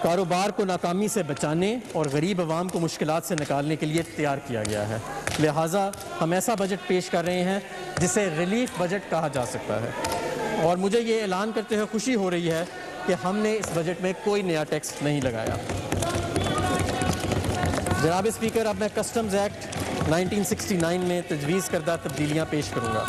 کاروبار کو ناکامی سے بچانے اور غریب عوام کو مشکلات سے نکالنے کے لیے تیار کیا گیا ہے، لہٰذا ہم ایسا بجٹ پیش کر رہے ہیں جسے ریلیف بجٹ کہا جا سکتا ہے اور مجھے یہ اعلان کرتے ہوئے خوشی ہو رہی ہے کہ ہم نے اس بجٹ میں کوئی نیا ٹیکس نہیں لگایا۔ جناب اسپیکر، اب میں کسٹمز ایکٹ 1969 میں تجویز کردہ تبدیلیاں پیش کروں گا۔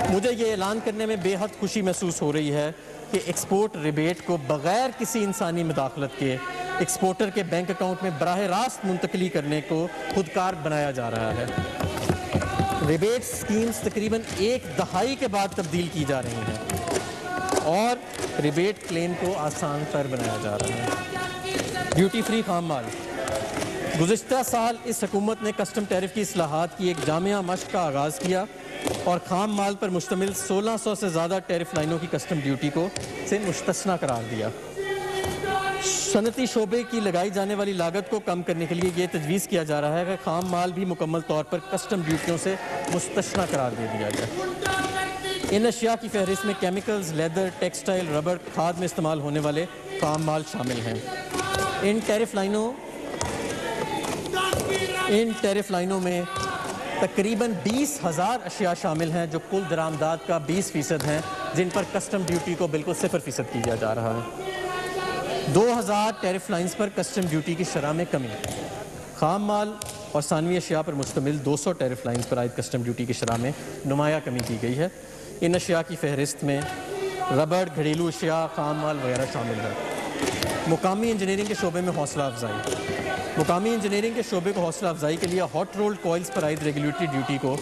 مجھے یہ اعلان کرنے میں بے حد خوشی محسوس ہو رہی ہے کہ ایکسپورٹ ریبیٹ کو بغیر کسی انسانی مداخلت کے ایکسپورٹر کے بینک اکاؤنٹ میں براہ راست منتقلی کرنے کو خودکار بنایا جا رہا ہے۔ ریبیٹ سکیمز تقریباً 1 دہائی کے بعد تبدیل کی جا رہی ہیں اور ریبیٹ کلیم کو آسان تر بنایا جا رہا ہے۔ ڈیوٹی فری خام مال، گزشتہ سال اس حکومت نے کسٹم ٹیرف کی اصلاحات کی ایک جامع مشق کا آغاز کیا اور خام مال پر مشتمل 1600 سے زیادہ ٹیرف لائنوں کی کسٹم ڈیوٹی کو سے مستثنیٰ قرار دیا۔ صنعتی شعبے کی لگائی جانے والی لاگت کو کم کرنے کے لیے یہ تجویز کیا جا رہا ہے کہ خام مال بھی مکمل طور پر کسٹم ڈیوٹیوں سے مستثنیٰ قرار دے دیا جائے۔ ان اشیاء کی فہرست میں کیمیکلز، لیدر، ٹیکسٹائل، ربڑ، کھاد میں استعمال ہونے والے خام مال شامل ہیں۔ ان ٹیرف لائنوں میں تقریباً 20,000 اشیاء شامل ہیں جو کل درآمدات کا 20% ہیں، جن پر کسٹم ڈیوٹی کو بالکل 0% کیا جا رہا ہے۔ 2000 ٹیرف لائنز پر کسٹم ڈیوٹی کی شرح میں کمی۔ خام مال اور ثانوی اشیاء پر مشتمل 200 ٹیرف لائنز پر عائد کسٹم ڈیوٹی کی شرح میں نمایاں کمی کی گئی ہے۔ ان اشیاء کی فہرست میں ربڑ، گھریلو اشیاء، خام مال وغیرہ شامل ہے۔ مقامی انجینئرنگ کے شعبے میں حوصلہ افزائی۔ مقامی انجینئرنگ کے شعبے کو حوصلہ افزائی کے لیے ہاٹ رولڈ کوئلز پر عائد ریگولیٹری ڈیوٹی کو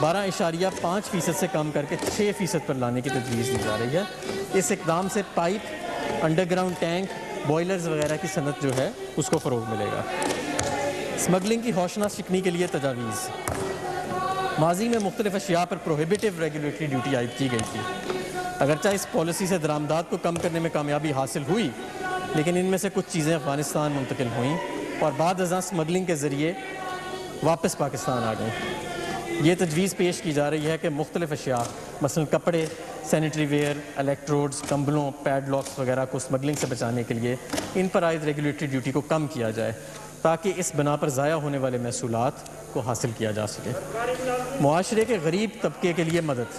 12.5% سے کم کر کے 6% پر لانے کی تجویز دی جا رہی ہے۔ اس اقدام سے pipe, under ground tank, boilers وغیرہ کی صنعت جو ہے اس کو فروغ ملے گا۔ اسمگلنگ کی ہوشناس شکنی کے لیے تجاویز۔ ماضی میں مختلف اشیاء پر پروہیبیٹو ریگولیٹری ڈیوٹی عائد کی گئی تھی۔ اگرچہ اس پالیسی سے درآمدات کو کم کرنے میں کامیابی حاصل ہوئی، لیکن ان میں سے کچھ چیزیں افغانستان منتقل ہوئیں اور بعد ازاں اسمگلنگ کے ذریعے واپس پاکستان آ گئیں۔ یہ تجویز پیش کی جا رہی ہے کہ مختلف اشیاء مثلا کپڑے، سینیٹری ویئر، الیکٹروڈز، کمبلوں، پیڈ لاکس وغیرہ کو اسمگلنگ سے بچانے کے لیے ان پر عائد ریگولیٹری ڈیوٹی کو کم کیا جائے تاکہ اس بنا پر ضائع ہونے والے محصولات کو حاصل کیا جا سکے۔ معاشرے کے غریب طبقے کے لیے مدد۔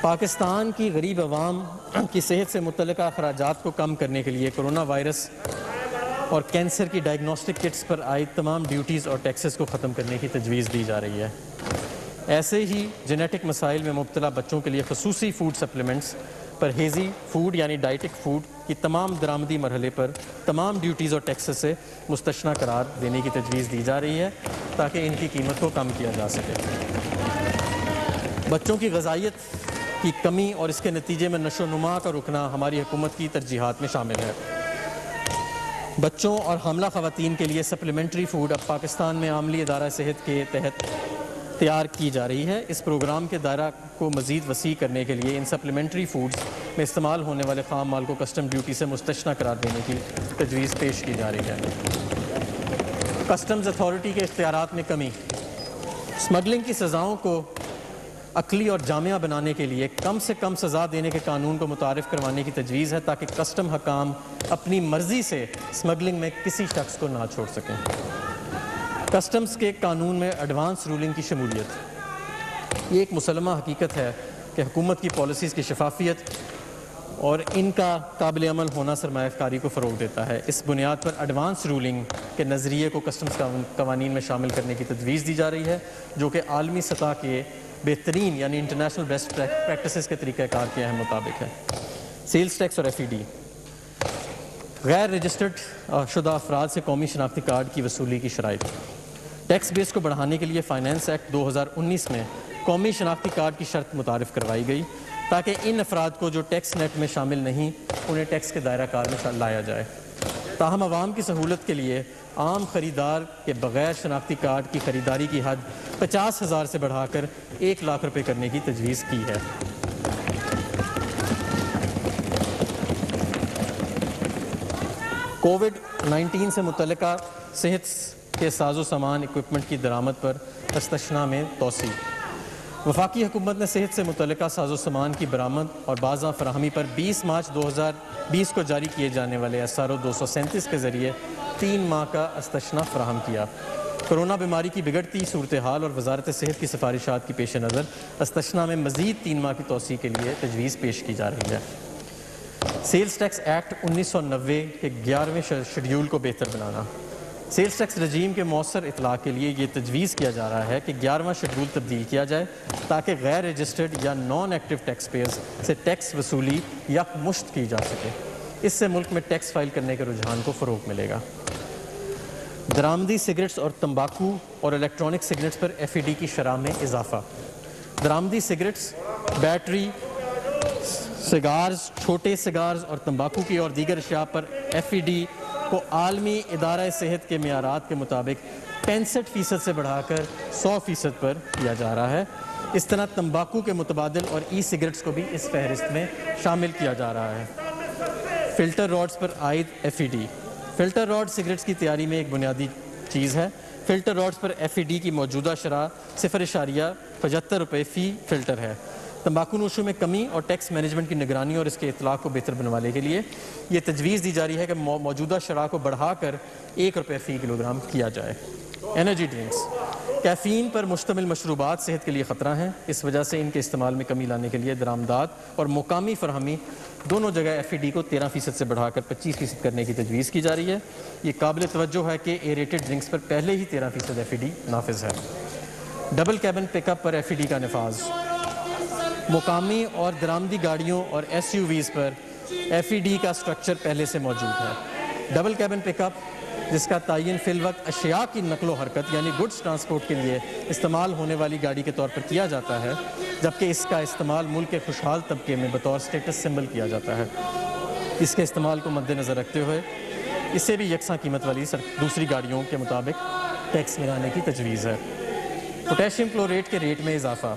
پاکستان کی غریب عوام کی صحت سے متعلقہ اخراجات کو کم کرنے کے لیے کرونا وائرس اور کینسر کی ڈائگنوسٹک کٹس پر عائد تمام ڈیوٹیز اور ٹیکسز کو ختم کرنے کی تجویز دی جا رہی ہے۔ ایسے ہی جینیٹک مسائل میں مبتلا بچوں کے لیے خصوصی فوڈ سپلیمنٹس پر ہیزی فوڈ یعنی ڈائٹک فوڈ کی تمام درآمدی مرحلے پر تمام ڈیوٹیز اور ٹیکسز سے مستثنیٰ قرار دینے کی تجویز دی جا رہی ہے تاکہ ان کی قیمت کو کم کیا جا سکے۔ بچوں کی غذائیت کی کمی اور اس کے نتیجے میں نشو و نما کا رکنا ہماری حکومت کی ترجیحات میں شامل ہے۔ بچوں اور حاملہ خواتین کے لیے سپلیمنٹری فوڈ اب پاکستان میں عاملی ادارہ صحت کے تحت تیار کی جا رہی ہے۔ اس پروگرام کے دائرہ کو مزید وسیع کرنے کے لیے ان سپلیمنٹری فوڈز میں استعمال ہونے والے خام مال کو کسٹم ڈیوٹی سے مستثنیٰ قرار دینے کی تجویز پیش کی جا رہی ہے۔ کسٹمز اتھارٹی کے اختیارات میں کمی۔ اسمگلنگ کی سزاؤں کو عقلی اور جامعہ بنانے کے لیے کم سے کم سزا دینے کے قانون کو متعارف کروانے کی تجویز ہے تاکہ کسٹم حکام اپنی مرضی سے اسمگلنگ میں کسی شخص کو نہ چھوڑ سکیں۔ کسٹمز کے قانون میں ایڈوانس رولنگ کی شمولیت۔ یہ ایک مسلمہ حقیقت ہے کہ حکومت کی پالیسیز کی شفافیت اور ان کا قابل عمل ہونا سرمایہ کاری کو فروغ دیتا ہے۔ اس بنیاد پر ایڈوانس رولنگ کے نظریے کو کسٹمز قوانین میں شامل کرنے کی تجویز دی جا رہی ہے جو کہ عالمی سطح کے بہترین یعنی انٹرنیشنل بیسٹ پریکٹسز کے طریقہ کار کے اہم مطابق ہے۔ سیلز ٹیکس اور FED۔ غیر رجسٹرڈ شدہ افراد سے قومی شناختی کارڈ کی وصولی کی شرائط۔ ٹیکس بیس کو بڑھانے کے لیے فائنانس ایکٹ 2019 میں قومی شناختی کارڈ کی شرط متعارف کروائی گئی تاکہ ان افراد کو جو ٹیکس نیٹ میں شامل نہیں انہیں ٹیکس کے دائرہ کار میں لایا جائے۔ تاہم عوام کی سہولت کے لیے عام خریدار کے بغیر شناختی کارڈ کی خریداری کی حد 50,000 سے بڑھا کر 1 لاکھ روپے کرنے کی تجویز کی ہے۔ کووڈ-19 سے متعلقہ صحت کے ساز و سامان اکوپمنٹ کی درآمد پر استثناء میں توسیع۔ وفاقی حکومت نے صحت سے متعلقہ ساز و سامان کی برآمد اور بازاں فراہمی پر 20 مارچ 2020 کو جاری کیے جانے والے SRO 237 کے ذریعے 3 ماہ کا استثناء فراہم کیا۔ کرونا بیماری کی بگڑتی صورتحال اور وزارت صحت کی سفارشات کی پیش نظر استثناء میں مزید 3 ماہ کی توسیع کے لیے تجویز پیش کی جا رہی ہے۔ سیلز ٹیکس ایکٹ 1990 کے 11ویں شیڈیول کو بہتر بنانا۔ سیلز ٹیکس رجیم کے مؤثر اطلاق کے لیے یہ تجویز کیا جا رہا ہے کہ 11واں شیڈول تبدیل کیا جائے تاکہ غیر رجسٹرڈ یا نان ایکٹیو ٹیکس پیئرز سے ٹیکس وصولی یکمشت کی جا سکے۔ اس سے ملک میں ٹیکس فائل کرنے کے رجحان کو فروغ ملے گا۔ درآمدی سگریٹس اور تمباکو اور الیکٹرانک سگریٹس پر FED کی شرح میں اضافہ۔ درآمدی سگریٹس، بیٹری، سگارز، چھوٹے سگارز اور تمباکو کی اور دیگر اشیاء پر FED کو عالمی ادارہ صحت کے معیارات کے مطابق 65% سے بڑھا کر 100% پر کیا جا رہا ہے۔ اس طرح تمباکو کے متبادل اور سگریٹس کو بھی اس فہرست میں شامل کیا جا رہا ہے۔ فلٹر راڈز پر عائد FED۔ فلٹر راڈ سگریٹس کی تیاری میں ایک بنیادی چیز ہے۔ فلٹر راڈز پر FED کی موجودہ شرح 0.75 روپے فی فلٹر ہے۔ تمباکو نوشوں میں کمی اور ٹیکس مینجمنٹ کی نگرانی اور اس کے اطلاق کو بہتر بنوانے کے لیے یہ تجویز دی جا رہی ہے کہ موجودہ شرح کو بڑھا کر 1 روپے فی کلو گرام کیا جائے۔ Energy drinks. کیفین پر مشتمل مشروبات صحت کے لیے خطرہ ہیں، اس وجہ سے ان کے استعمال میں کمی لانے کے لیے درآمدات اور مقامی فراہمی دونوں جگہ FED کو 13% سے بڑھا کر 25% کرنے کی تجویز کی جا رہی ہے۔ یہ قابل توجہ ہے کہ ایریٹڈ ڈرنکس پر پہلے ہی 13% FED نافذ ہے۔ ڈبل کیبن پک اپ پر FED کا نفاذ۔ مقامی اور درآمدی گاڑیوں اور SUVs پر FED کا سٹرکچر پہلے سے موجود ہے۔ ڈبل کیبن پک اپ جس کا تعین فی الوقت اشیاء کی نقل و حرکت یعنی گڈس ٹرانسپورٹ کے لیے استعمال ہونے والی گاڑی کے طور پر کیا جاتا ہے، جبکہ اس کا استعمال ملک کے خوشحال طبقے میں بطور سٹیٹس سمبل کیا جاتا ہے۔ اس کے استعمال کو مد نظر رکھتے ہوئے اسے بھی یکساں قیمت والی دوسری گاڑیوں کے مطابق ٹیکس لگانے کی تجویز ہے۔ پوٹیشیم کلوریٹ کے ریٹ میں اضافہ۔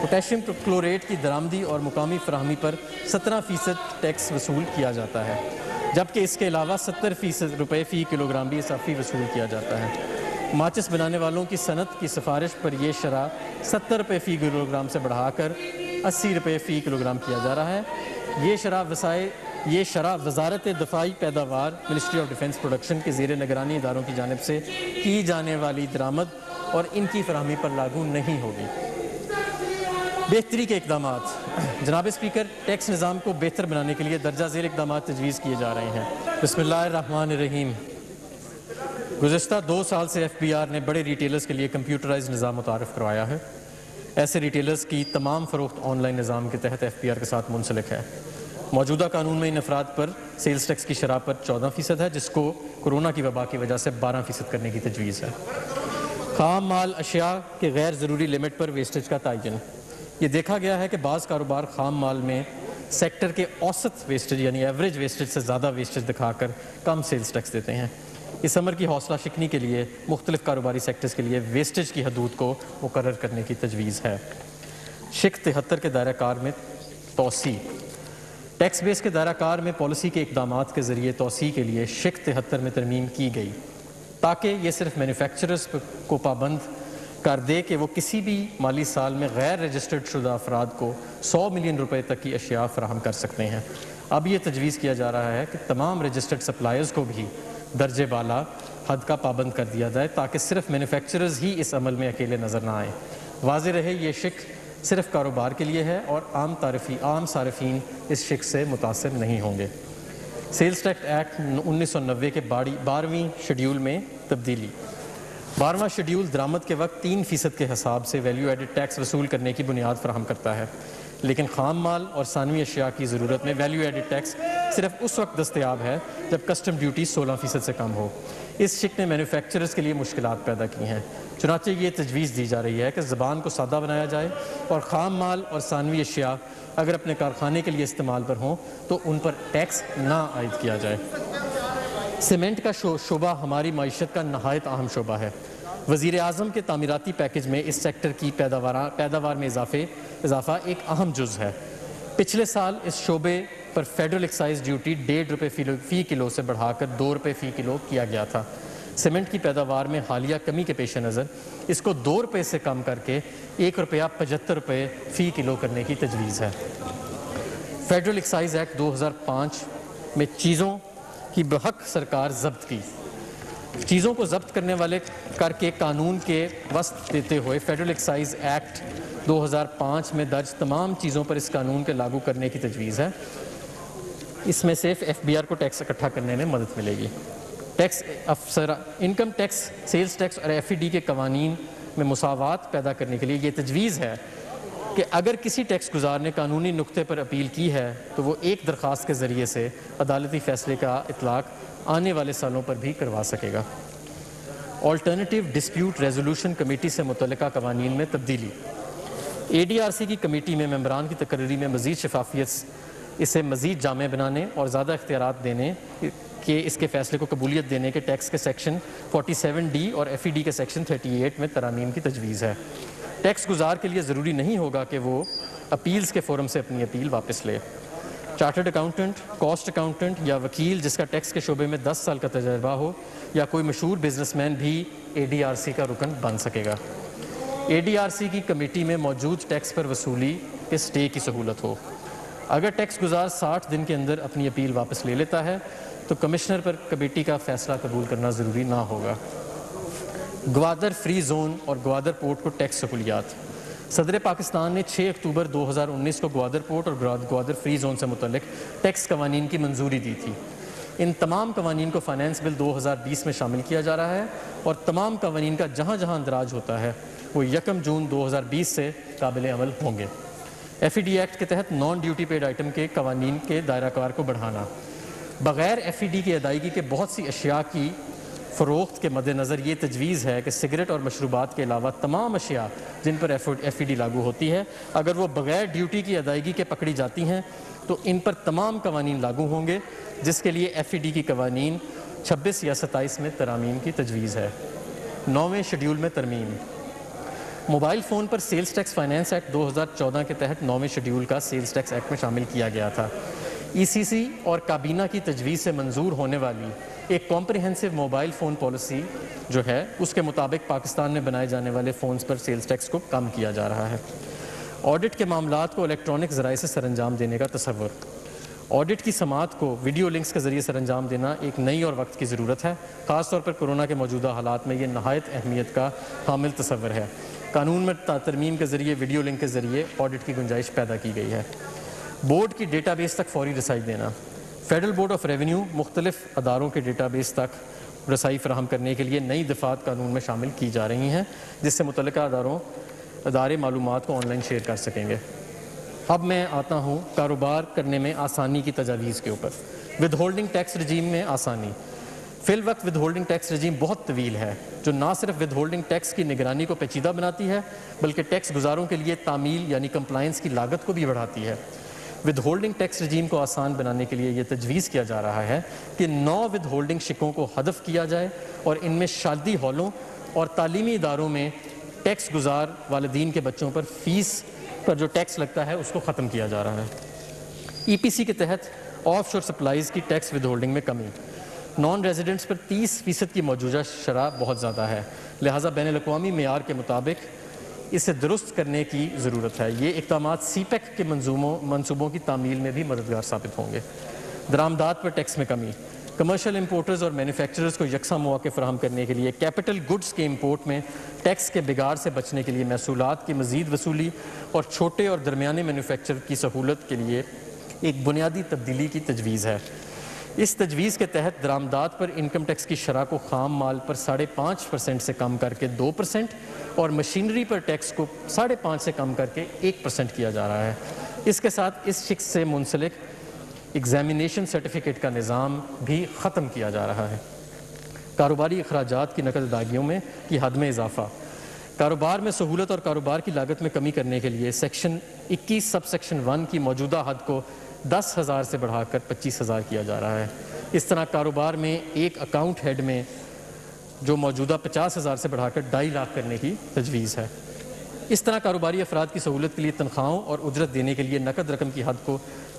پوٹیشیم کلوریٹ کی درآمدی اور مقامی فراہمی پر 17% ٹیکس وصول کیا جاتا ہے، جبکہ اس کے علاوہ 70 روپے فی کلو گرام بھی اضافی وصول کیا جاتا ہے۔ ماچس بنانے والوں کی صنعت کی سفارش پر یہ شرح 70 روپے فی کلو گرام سے بڑھا کر 80 روپے فی کلو گرام کیا جا رہا ہے۔ یہ شرح وزارت دفاعی پیداوار منسٹری آف ڈیفنس پروڈکشن کے زیر نگرانی اداروں کی جانب سے کی جانے والی درآمد اور ان کی فراہمی پر لاگو نہیں ہوگی۔ بہتری کے اقدامات۔ جناب اسپیکر، ٹیکس نظام کو بہتر بنانے کے لیے درجہ ذیل اقدامات تجویز کیے جا رہے ہیں۔ بسم اللہ الرحمن الرحیم۔ گزشتہ 2 سال سے FBR نے بڑے ریٹیلرز کے لیے کمپیوٹرائز نظام متعارف کروایا ہے۔ ایسے ریٹیلرز کی تمام فروخت آن لائن نظام کے تحت FBR کے ساتھ منسلک ہے۔ موجودہ قانون میں ان افراد پر سیلز ٹیکس کی شرح پر 14% ہے، جس کو کورونا کی وبا کی وجہ سے 12% کرنے کی تجویز ہے۔ خام مال اشیاء کے غیر ضروری لمٹ پر ویسٹیج کا تعین۔ یہ دیکھا گیا ہے کہ بعض کاروبار خام مال میں سیکٹر کے اوسط ویسٹیج یعنی ایوریج ویسٹیج سے زیادہ ویسٹیج دکھا کر کم سیلز ٹیکس دیتے ہیں۔ اس امر کی حوصلہ شکنی کے لیے مختلف کاروباری سیکٹرز کے لیے ویسٹیج کی حدود کو مقرر کرنے کی تجویز ہے۔ شق 73 کے دائرہ کار میں توسیع۔ ٹیکس بیس کے دائرہ کار میں پالیسی کے اقدامات کے ذریعے توسیع کے لیے شق 73 میں ترمیم کی گئی تاکہ یہ صرف مینوفیکچررز کو پابند کر دے کہ وہ کسی بھی مالی سال میں غیر رجسٹرڈ شدہ افراد کو 100 ملین روپے تک کی اشیاء فراہم کر سکتے ہیں۔ اب یہ تجویز کیا جا رہا ہے کہ تمام رجسٹرڈ سپلائرز کو بھی درجے بالا حد کا پابند کر دیا جائے تاکہ صرف مینوفیکچررز ہی اس عمل میں اکیلے نظر نہ آئیں۔ واضح رہے یہ شق صرف کاروبار کے لیے ہے اور عام صارفین اس شق سے متاثر نہیں ہوں گے۔ سیلز ٹیکس ایکٹ 1990 کے 12ویں شیڈیول میں تبدیلی۔ 12واں شیڈیول درآمد کے وقت 3% کے حساب سے ویلیو ایڈڈ ٹیکس وصول کرنے کی بنیاد فراہم کرتا ہے، لیکن خام مال اور ثانوی اشیاء کی ضرورت میں ویلیو ایڈڈ ٹیکس صرف اس وقت دستیاب ہے جب کسٹم ڈیوٹی 16% سے کم ہو۔ اس شق نے مینوفیکچررز کے لیے مشکلات پیدا کی ہیں، چنانچہ یہ تجویز دی جا رہی ہے کہ زبان کو سادہ بنایا جائے اور خام مال اور ثانوی اشیاء اگر اپنے کارخانے کے لیے استعمال پر ہوں تو ان پر ٹیکس نہ عائد کیا جائے۔ سیمنٹ کا شعبہ ہماری معیشت کا نہایت اہم شعبہ ہے۔ وزیر اعظم کے تعمیراتی پیکج میں اس سیکٹر کی پیداوار میں اضافہ ایک اہم جز ہے۔ پچھلے سال اس شعبے پر فیڈرل ایکسائز ڈیوٹی 1.5 روپے فی کلو سے بڑھا کر 2 روپے فی کلو کیا گیا تھا۔ سیمنٹ کی پیداوار میں حالیہ کمی کے پیش نظر اس کو 2 روپے سے کم کر کے 1 روپیہ 75 روپے فی کلو کرنے کی تجویز ہے۔ فیڈرل ایکسائز ایکٹ 2005 میں چیزوں کی بحق سرکار ضبط کی۔ چیزوں کو ضبط کرنے والے کر کے قانون کے وسط دیتے ہوئے فیڈرل ایکسائز ایکٹ 2005 میں درج تمام چیزوں پر اس قانون کے لاگو کرنے کی تجویز ہے۔ اس میں صرف FBR کو ٹیکس اکٹھا کرنے میں مدد ملے گی۔ Tax income tax, sales tax اور FED کے قوانین میں مساوات پیدا کرنے کے لیے یہ تجویز ہے کہ اگر کسی ٹیکس گزار نے قانونی نقطے پر اپیل کی ہے تو وہ ایک درخواست کے ذریعے سے عدالتی فیصلے کا اطلاق آنے والے سالوں پر بھی کروا سکے گا۔ آلٹرنیٹیو ڈسپیوٹ ریزولوشن کمیٹی سے متعلقہ قوانین میں تبدیلی۔ ADRC کی کمیٹی میں ممبران کی تقرری میں مزید شفافیت، اسے مزید جامع بنانے اور زیادہ اختیارات دینے کہ اس کے فیصلے کو قبولیت دینے کے ٹیکس کے سیکشن 47D اور FED کے سیکشن 38 میں ترامیم کی تجویز ہے۔ ٹیکس گزار کے لیے ضروری نہیں ہوگا کہ وہ اپیلز کے فورم سے اپنی اپیل واپس لے۔ چارٹرڈ اکاؤنٹنٹ، کاسٹ اکاؤنٹنٹ یا وکیل جس کا ٹیکس کے شعبے میں 10 سال کا تجربہ ہو یا کوئی مشہور بزنس مین بھی ADRC کا رکن بن سکے گا۔ ADRC کی کمیٹی میں موجود ٹیکس پر وصولی کے سٹے کی سہولت ہو۔ اگر ٹیکس گزار 60 دن کے اندر اپنی اپیل واپس لے لیتا ہے تو کمشنر پر کمیٹی کا فیصلہ قبول کرنا ضروری نہ ہوگا۔ گوادر فری زون اور گوادر پورٹ کو ٹیکس سہولیات۔ صدر پاکستان نے 6 اکتوبر 2019 کو گوادر پورٹ اور گوادر فری زون سے متعلق ٹیکس قوانین کی منظوری دی تھی۔ ان تمام قوانین کو فائنانس بل 2020 میں شامل کیا جا رہا ہے اور تمام قوانین کا جہاں جہاں اندراج ہوتا ہے وہ 1 جون 2020 سے قابل عمل ہوں گے۔ ایف ای ڈی ایکٹ کے تحت نان ڈیوٹی پیڈ آئٹم کے قوانین کے دائرہ کار کو بڑھانا، بغیر ایف ای ڈی کی ادائیگی کے بہت سی اشیاء کی فروخت کے مد نظر یہ تجویز ہے کہ سگریٹ اور مشروبات کے علاوہ تمام اشیاء جن پر ایف ای ڈی لاگو ہوتی ہے اگر وہ بغیر ڈیوٹی کی ادائیگی کے پکڑی جاتی ہیں تو ان پر تمام قوانین لاگو ہوں گے، جس کے لیے ایف ای ڈی کی قوانین 26 یا 27 میں ترامیم کی تجویز ہے۔ 9ویں شیڈول میں ترمیم، موبائل فون پر سیلز ٹیکس فائنانس ایکٹ 2014 کے تحت 9ویں شیڈول کا سیلز ٹیکس ایکٹ میں شامل کیا گیا تھا۔ ای سی سی اور کابینہ کی تجویز سے منظور ہونے والی ایک کمپریہنسو موبائل فون پالیسی جو ہے اس کے مطابق پاکستان میں بنائے جانے والے فونز پر سیلز ٹیکس کو کم کیا جا رہا ہے۔ آڈٹ کے معاملات کو الیکٹرانک ذرائع سے سر انجام دینے کا تصور، آڈٹ کی سماعت کو ویڈیو لنکس کے ذریعے سر انجام دینا ایک نئی اور وقت کی ضرورت ہے، خاص طور پر کورونا کے موجودہ حالات میں یہ نہایت اہمیت کا حامل تصور ہے۔ قانون میں ترمیم کے ذریعے ویڈیو لنک کے ذریعے آڈٹ کی گنجائش پیدا کی گئی ہے۔ بورڈ کی ڈیٹا بیس تک فوری رسائی دینا، فیڈرل بورڈ آف ریونیو مختلف اداروں کے ڈیٹا بیس تک رسائی فراہم کرنے کے لیے نئی دفعات قانون میں شامل کی جا رہی ہیں، جس سے متعلقہ ادارے معلومات کو آن لائن شیئر کر سکیں گے۔ اب میں آتا ہوں کاروبار کرنے میں آسانی کی تجاویز کے اوپر۔ ود ہولڈنگ ٹیکس رجیم میں آسانی، فی الوقت ود ہولڈنگ ٹیکس رجیم بہت طویل ہے جو نہ صرف ود ہولڈنگ ٹیکس کی نگرانی کو پیچیدہ بناتی ہے بلکہ ٹیکس گزاروں کے لیے تعمیل یعنی کمپلائنس کی لاگت کو بھی بڑھاتی ہے۔ ود ہولڈنگ ٹیکس رجیم کو آسان بنانے کے لیے یہ تجویز کیا جا رہا ہے کہ 9 ود ہولڈنگ شکوں کو حذف کیا جائے اور ان میں شادی ہالوں اور تعلیمی اداروں میں ٹیکس گزار والدین کے بچوں پر فیس پر جو ٹیکس لگتا ہے اس کو ختم کیا جا رہا ہے۔ ای پی سی کے تحت آف شور سپلائز کی ٹیکس ود ہولڈنگ میں کمی، نان ریزیڈنٹس پر 30% کی موجودہ شرح بہت زیادہ ہے، لہٰذا بین الاقوامی معیار کے مطابق اسے درست کرنے کی ضرورت ہے۔ یہ اقدامات سی پیک کے منصوبوں کی تعمیل میں بھی مددگار ثابت ہوں گے۔ درآمدات پر ٹیکس میں کمی، کمرشل امپورٹرز اور مینوفیکچررز کو یکساں مواقع فراہم کرنے کے لیے کیپٹل گڈز کے امپورٹ میں ٹیکس کے بگاڑ سے بچنے کے لیے محصولات کی مزید وصولی اور چھوٹے اور درمیانے مینوفیکچرر کی سہولت کے لیے ایک بنیادی تبدیلی کی تجویز ہے۔ اس تجویز کے تحت درآمدات پر انکم ٹیکس کی شرح کو خام مال پر 5.5% سے کم کر کے 2% اور مشینری پر ٹیکس کو 5.5% سے کم کر کے 1% کیا جا رہا ہے۔ اس کے ساتھ اس شخص سے منسلک ایگزامینیشن سرٹیفکیٹ کا نظام بھی ختم کیا جا رہا ہے۔ کاروباری اخراجات کی نقد ادائیگیوں میں کی حد میں اضافہ، کاروبار میں سہولت اور کاروبار کی لاگت میں کمی کرنے کے لیے سیکشن 21 سب سیکشن 1 کی موجودہ حد کو 10,000 سے بڑھا کر 25,000 کیا جا رہا ہے۔ اس طرح کاروبار میں ایک اکاؤنٹ ہیڈ میں جو موجودہ 50,000 سے بڑھا کر 2.5 لاکھ کرنے کی تجویز ہے۔ اس طرح کاروباری افراد کی سہولت کے لیے تنخواہوں اور اجرت دینے کے لیے نقد رقم کی حد کو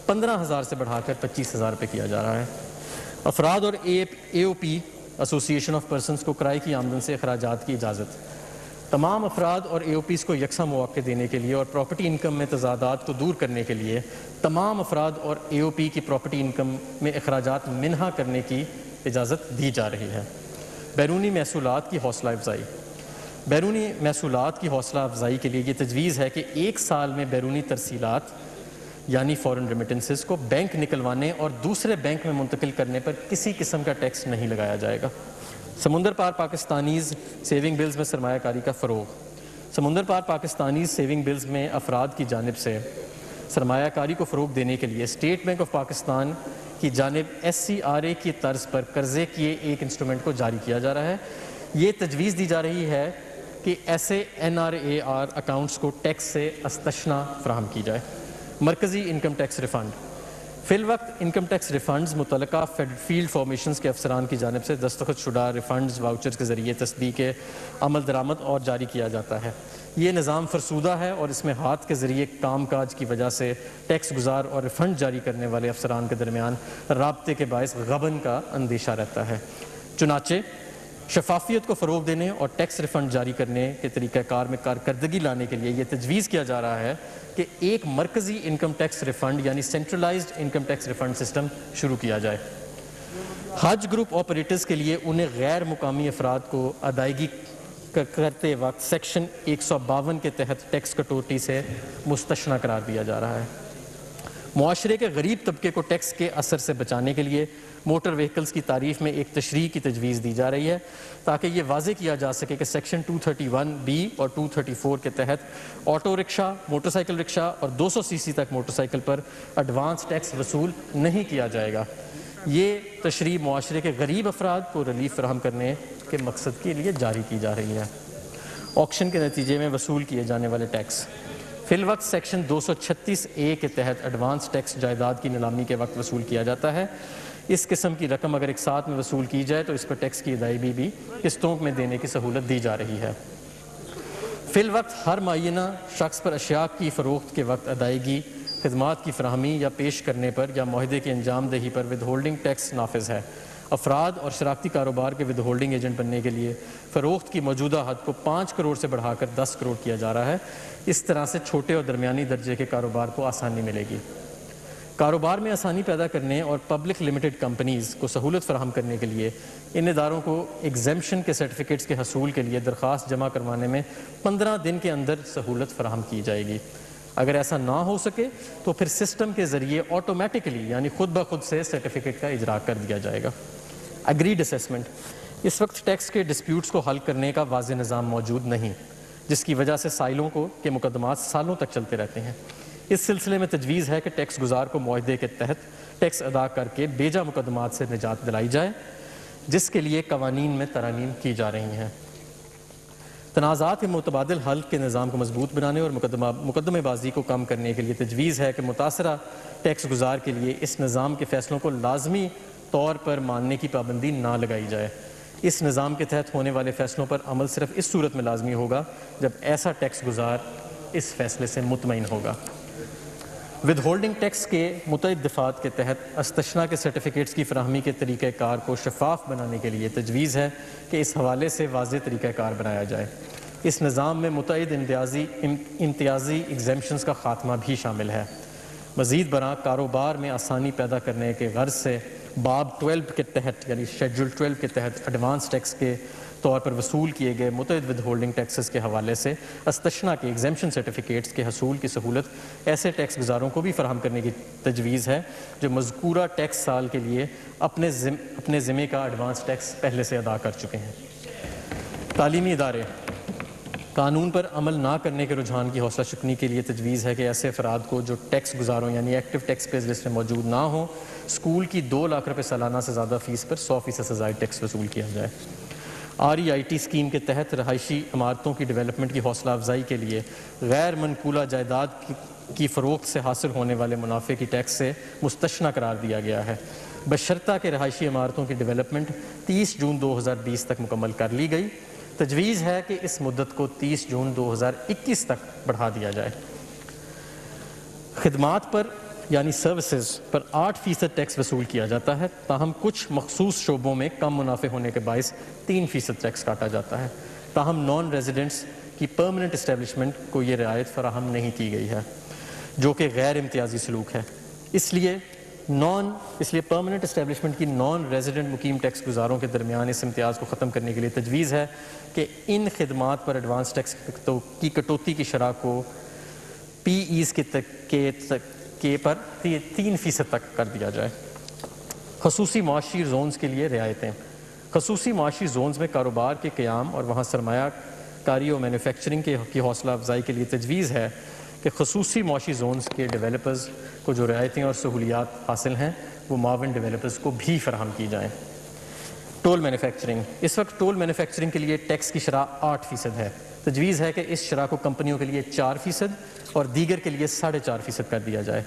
15,000 سے بڑھا کر 25,000 روپے کیا جا رہا ہے۔ افراد اور اے او پی ایسوسی ایشن آف پرسنز کو کرائے کی آمدن سے اخراجات کی اجازت، تمام افراد اور اے او پیز کو یکساں مواقع دینے کے لیے اور پراپرٹی انکم میں تضادات کو دور کرنے کے لیے تمام افراد اور اے او پی کی پراپرٹی انکم میں اخراجات منہا کرنے کی اجازت دی جا رہی ہے۔ بیرونی محصولات کی حوصلہ افزائی، بیرونی محصولات کی حوصلہ افزائی کے لیے یہ تجویز ہے کہ 1 سال میں بیرونی ترسیلات یعنی فورن ریمیٹنسز کو بینک نکلوانے اور دوسرے بینک میں منتقل کرنے پر کسی قسم کا ٹیکس نہیں لگایا جائے گا۔ سمندر پار پاکستانیز سیونگ بلز میں سرمایہ کاری کا فروغ، سمندر پار پاکستانیز سیونگ بلز میں افراد کی جانب سے سرمایہ کاری کو فروغ دینے کے لیے اسٹیٹ بینک آف پاکستان کی جانب SCRA کی طرز پر قرضے کیے ایک انسٹرومنٹ کو جاری کیا جا رہا ہے۔ یہ تجویز دی جا رہی ہے کہ ایسے NRAR اکاؤنٹس کو ٹیکس سے استثنا فراہم کی جائے۔ مرکزی انکم ٹیکس ریفنڈ، فی الوقت انکم ٹیکس ریفنڈز متعلقہ فیلڈ فارمیشنز کے افسران کی جانب سے دستخط شدہ ریفنڈز واؤچرز کے ذریعے تصدیق عمل درآمد اور جاری کیا جاتا ہے۔ یہ نظام فرسودہ ہے اور اس میں ہاتھ کے ذریعے کام کاج کی وجہ سے ٹیکس گزار اور ریفنڈ جاری کرنے والے افسران کے درمیان رابطے کے باعث غبن کا اندیشہ رہتا ہے۔ چنانچہ شفافیت کو فروغ دینے اور ٹیکس ریفنڈ جاری کرنے کے طریقہ کار میں کارکردگی لانے کے لیے یہ تجویز کیا جا رہا ہے کہ ایک مرکزی انکم ٹیکس ریفنڈ یعنی centralised income tax refund system شروع کیا جائے۔ حج گروپ آپریٹرز کے لیے انہیں غیر مقامی افراد کو ادائیگی کرتے وقت سیکشن 152 کے تحت ٹیکس کٹوتی سے مستثنی قرار دیا جا رہا ہے۔ معاشرے کے غریب طبقے کو ٹیکس کے اثر سے بچانے کے لیے موٹر وہیکلز کی تعریف میں ایک تشریح کی تجویز دی جا رہی ہے تاکہ یہ واضح کیا جا سکے کہ سیکشن 231B اور 234 کے تحت آٹو رکشہ، موٹر سائیکل رکشہ اور 200 سی سی تک موٹر سائیکل پر ایڈوانس ٹیکس وصول نہیں کیا جائے گا۔ یہ تشریح معاشرے کے غریب افراد کو ریلیف فراہم کرنے کے مقصد کے لیے جاری کی جا رہی ہے۔ آکشن کے نتیجے میں وصول کیے جانے والے ٹیکس فی الوقت سیکشن 236A کے تحت ایڈوانس ٹیکس جائیداد کی نیلامی کے وقت وصول کیا جاتا ہے۔ اس قسم کی رقم اگر ایک ساتھ میں وصول کی جائے تو اس پر ٹیکس کی ادائیگی بھی قسطوں میں دینے کی سہولت دی جا رہی ہے۔ فی الوقت ہر معینہ شخص پر اشیاء کی فروخت کے وقت ادائیگی، خدمات کی فراہمی یا پیش کرنے پر یا معاہدے کی انجام دہی پر ود ہولڈنگ ٹیکس نافذ ہے۔ افراد اور شراکتی کاروبار کے ود ہولڈنگ ایجنٹ بننے کے لیے فروخت کی موجودہ حد کو 5 کروڑ سے بڑھا کر 10 کروڑ کیا جا رہا ہے۔ اس طرح سے چھوٹے اور درمیانی درجے کے کاروبار کو آسانی ملے گی۔ کاروبار میں آسانی پیدا کرنے اور پبلک لمیٹڈ کمپنیز کو سہولت فراہم کرنے کے لیے ان اداروں کو ایگزیمپشن کے سرٹیفکیٹس کے حصول کے لیے درخواست جمع کروانے میں 15 دن کے اندر سہولت فراہم کی جائے گی۔ اگر ایسا نہ ہو سکے تو پھر سسٹم کے ذریعے آٹومیٹکلی یعنی خود بخود سے سرٹیفکیٹ کا اجرا کر دیا جائے گا۔ اگریڈ اسیسمنٹ، اس وقت ٹیکس کے ڈسپیوٹس کو حل کرنے کا واضح نظام موجود نہیں، جس کی وجہ سے سائلوں کے مقدمات سالوں تک چلتے رہتے ہیں۔ اس سلسلے میں تجویز ہے کہ ٹیکس گزار کو معاہدے کے تحت ٹیکس ادا کر کے بیجا مقدمات سے نجات دلائی جائے، جس کے لیے قوانین میں ترامیم کی جا رہی ہیں۔ تنازعات کے متبادل حل کے نظام کو مضبوط بنانے اور مقدمے بازی کو کم کرنے کے لیے تجویز ہے کہ متاثرہ ٹیکس گزار کے لیے اس نظام کے فیصلوں کو لازمی طور پر ماننے کی پابندی نہ لگائی جائے۔ اس نظام کے تحت ہونے والے فیصلوں پر عمل صرف اس صورت میں لازمی ہوگا جب ایسا ٹیکس گزار اس فیصلے سے مطمئن ہوگا۔ ود ہولڈنگ ٹیکس کے متعدد دفعات کے تحت استثناء کے سرٹیفکیٹس کی فراہمی کے طریقہ کار کو شفاف بنانے کے لیے تجویز ہے کہ اس حوالے سے واضح طریقہ کار بنایا جائے۔ اس نظام میں متعدد امتیازی ایگزیمپشنز کا خاتمہ بھی شامل ہے۔ مزید برآں کاروبار میں آسانی پیدا کرنے کے غرض سے باب 12 کے تحت یعنی شیڈول 12 کے تحت ایڈوانس ٹیکس کے طور پر وصول کیے گئے متعدد ود ہولڈنگ ٹیکسز کے حوالے سے استثناء کے ایگزیمپشن سرٹیفکیٹس کے حصول کی سہولت ایسے ٹیکس گزاروں کو بھی فراہم کرنے کی تجویز ہے جو مذکورہ ٹیکس سال کے لیے اپنے ذمے کا ایڈوانس ٹیکس پہلے سے ادا کر چکے ہیں۔ تعلیمی ادارے قانون پر عمل نہ کرنے کے رجحان کی حوصلہ شکنی کے لیے تجویز ہے کہ ایسے افراد کو جو ٹیکس گزاروں یعنی ایکٹیو ٹیکس پیئرز لسٹ میں موجود نہ ہوں، اسکول کی 2 لاکھ روپے سالانہ سے زیادہ فیس پر 100% سے زائد ٹیکس وصول کیا جائے۔ REIT اسکیم کے تحت رہائشی عمارتوں کی ڈیولپمنٹ کی حوصلہ افزائی کے لیے غیر منقولہ جائیداد کی فروخت سے حاصل ہونے والے منافع کی ٹیکس سے مستثنی قرار دیا گیا ہے، بشرطہ کہ رہائشی عمارتوں کی ڈیولپمنٹ 30 جون 2020 تک مکمل کر لی گئی۔ تجویز ہے کہ اس مدت کو 30 جون 2021 تک بڑھا دیا جائے۔ خدمات پر یعنی سروسز پر 8% ٹیکس وصول کیا جاتا ہے، تاہم کچھ مخصوص شعبوں میں کم منافع ہونے کے باعث 3% ٹیکس کاٹا جاتا ہے۔ تاہم نان ریزیڈنٹس کی پرماننٹ اسٹیبلشمنٹ کو یہ رعایت فراہم نہیں کی گئی ہے، جو کہ غیر امتیازی سلوک ہے۔ اس لیے پرماننٹ اسٹیبلشمنٹ کی نان ریزیڈنٹ مقیم ٹیکس گزاروں کے درمیان اس امتیاز کو ختم کرنے کے لیے تجویز ہے کہ ان خدمات پر ایڈوانس ٹیکس کی کٹوتی کی شرح کو PEs کے پر 3% تک کر دیا جائے۔ خصوصی معاشی زونز کے لیے رعایتیں۔ خصوصی معاشی زونز میں کاروبار کے قیام اور وہاں سرمایہ کاری اور مینوفیکچرنگ کی حوصلہ افزائی کے لیے تجویز ہے کہ خصوصی معاشی زونز کے ڈیولپرز کو جو رعایتیں اور سہولیات حاصل ہیں وہ معاون ڈیولپرز کو بھی فراہم کی جائیں۔ ٹول مینوفیکچرنگ، اس وقت ٹول مینوفیکچرنگ کے لیے ٹیکس کی شرح 8% ہے۔ تجویز ہے کہ اس شرح کو کمپنیوں کے لیے 4% اور دیگر کے لیے 4.5% کر دیا جائے۔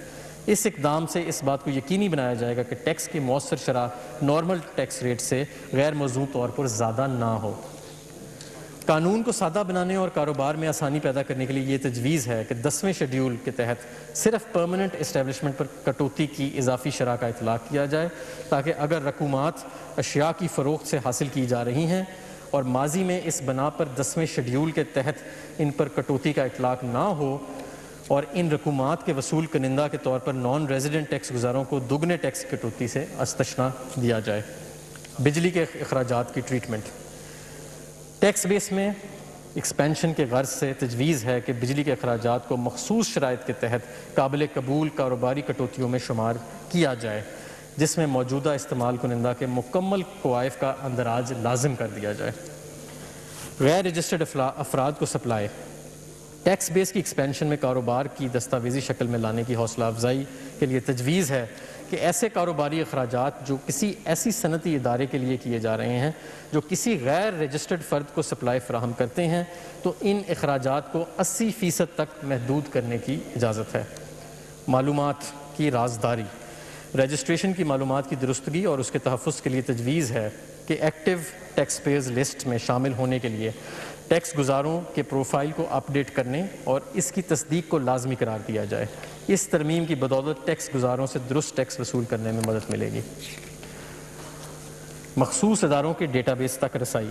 اس اقدام سے اس بات کو یقینی بنایا جائے گا کہ ٹیکس کی مؤثر شرح نارمل ٹیکس ریٹ سے غیر موزوں طور پر زیادہ نہ ہو۔ قانون کو سادہ بنانے اور کاروبار میں آسانی پیدا کرنے کے لیے یہ تجویز ہے کہ 10ویں شیڈول کے تحت صرف پرماننٹ اسٹیبلشمنٹ پر کٹوتی کی اضافی شرح کا اطلاق کیا جائے، تاکہ اگر رقومات اشیاء کی فروخت سے حاصل کی جا رہی ہیں اور ماضی میں اس بنا پر 10ویں شیڈول کے تحت ان پر کٹوتی کا اطلاق نہ ہو اور ان رقومات کے وصول کنندہ کے طور پر نان ریزیڈنٹ ٹیکس گزاروں کو دگنے ٹیکس کٹوتی سے استثناء دیا جائے۔ بجلی کے اخراجات کی ٹریٹمنٹ۔ ٹیکس بیس میں ایکسپینشن کے غرض سے تجویز ہے کہ بجلی کے اخراجات کو مخصوص شرائط کے تحت قابل قبول کاروباری کٹوتیوں میں شمار کیا جائے، جس میں موجودہ استعمال کنندہ کے مکمل کوائف کا اندراج لازم کر دیا جائے۔ غیر رجسٹرڈ افراد کو سپلائی ٹیکس بیس کی ایکسپینشن میں کاروبار کی دستاویزی شکل میں لانے کی حوصلہ افزائی کے لیے تجویز ہے کہ ایسے کاروباری اخراجات جو کسی ایسی صنعتی ادارے کے لیے کیے جا رہے ہیں جو کسی غیر رجسٹرڈ فرد کو سپلائی فراہم کرتے ہیں تو ان اخراجات کو 80% تک محدود کرنے کی اجازت ہے۔ معلومات کی رازداری رجسٹریشن کی معلومات کی درستگی اور اس کے تحفظ کے لیے تجویز ہے کہ ایکٹیو ٹیکس پیئرز لسٹ میں شامل ہونے کے لیے ٹیکس گزاروں کے پروفائل کو اپ ڈیٹ کرنے اور اس کی تصدیق کو لازمی قرار دیا جائے۔ اس ترمیم کی بدولت ٹیکس گزاروں سے درست ٹیکس وصول کرنے میں مدد ملے گی۔ مخصوص اداروں کے ڈیٹا بیس تک رسائی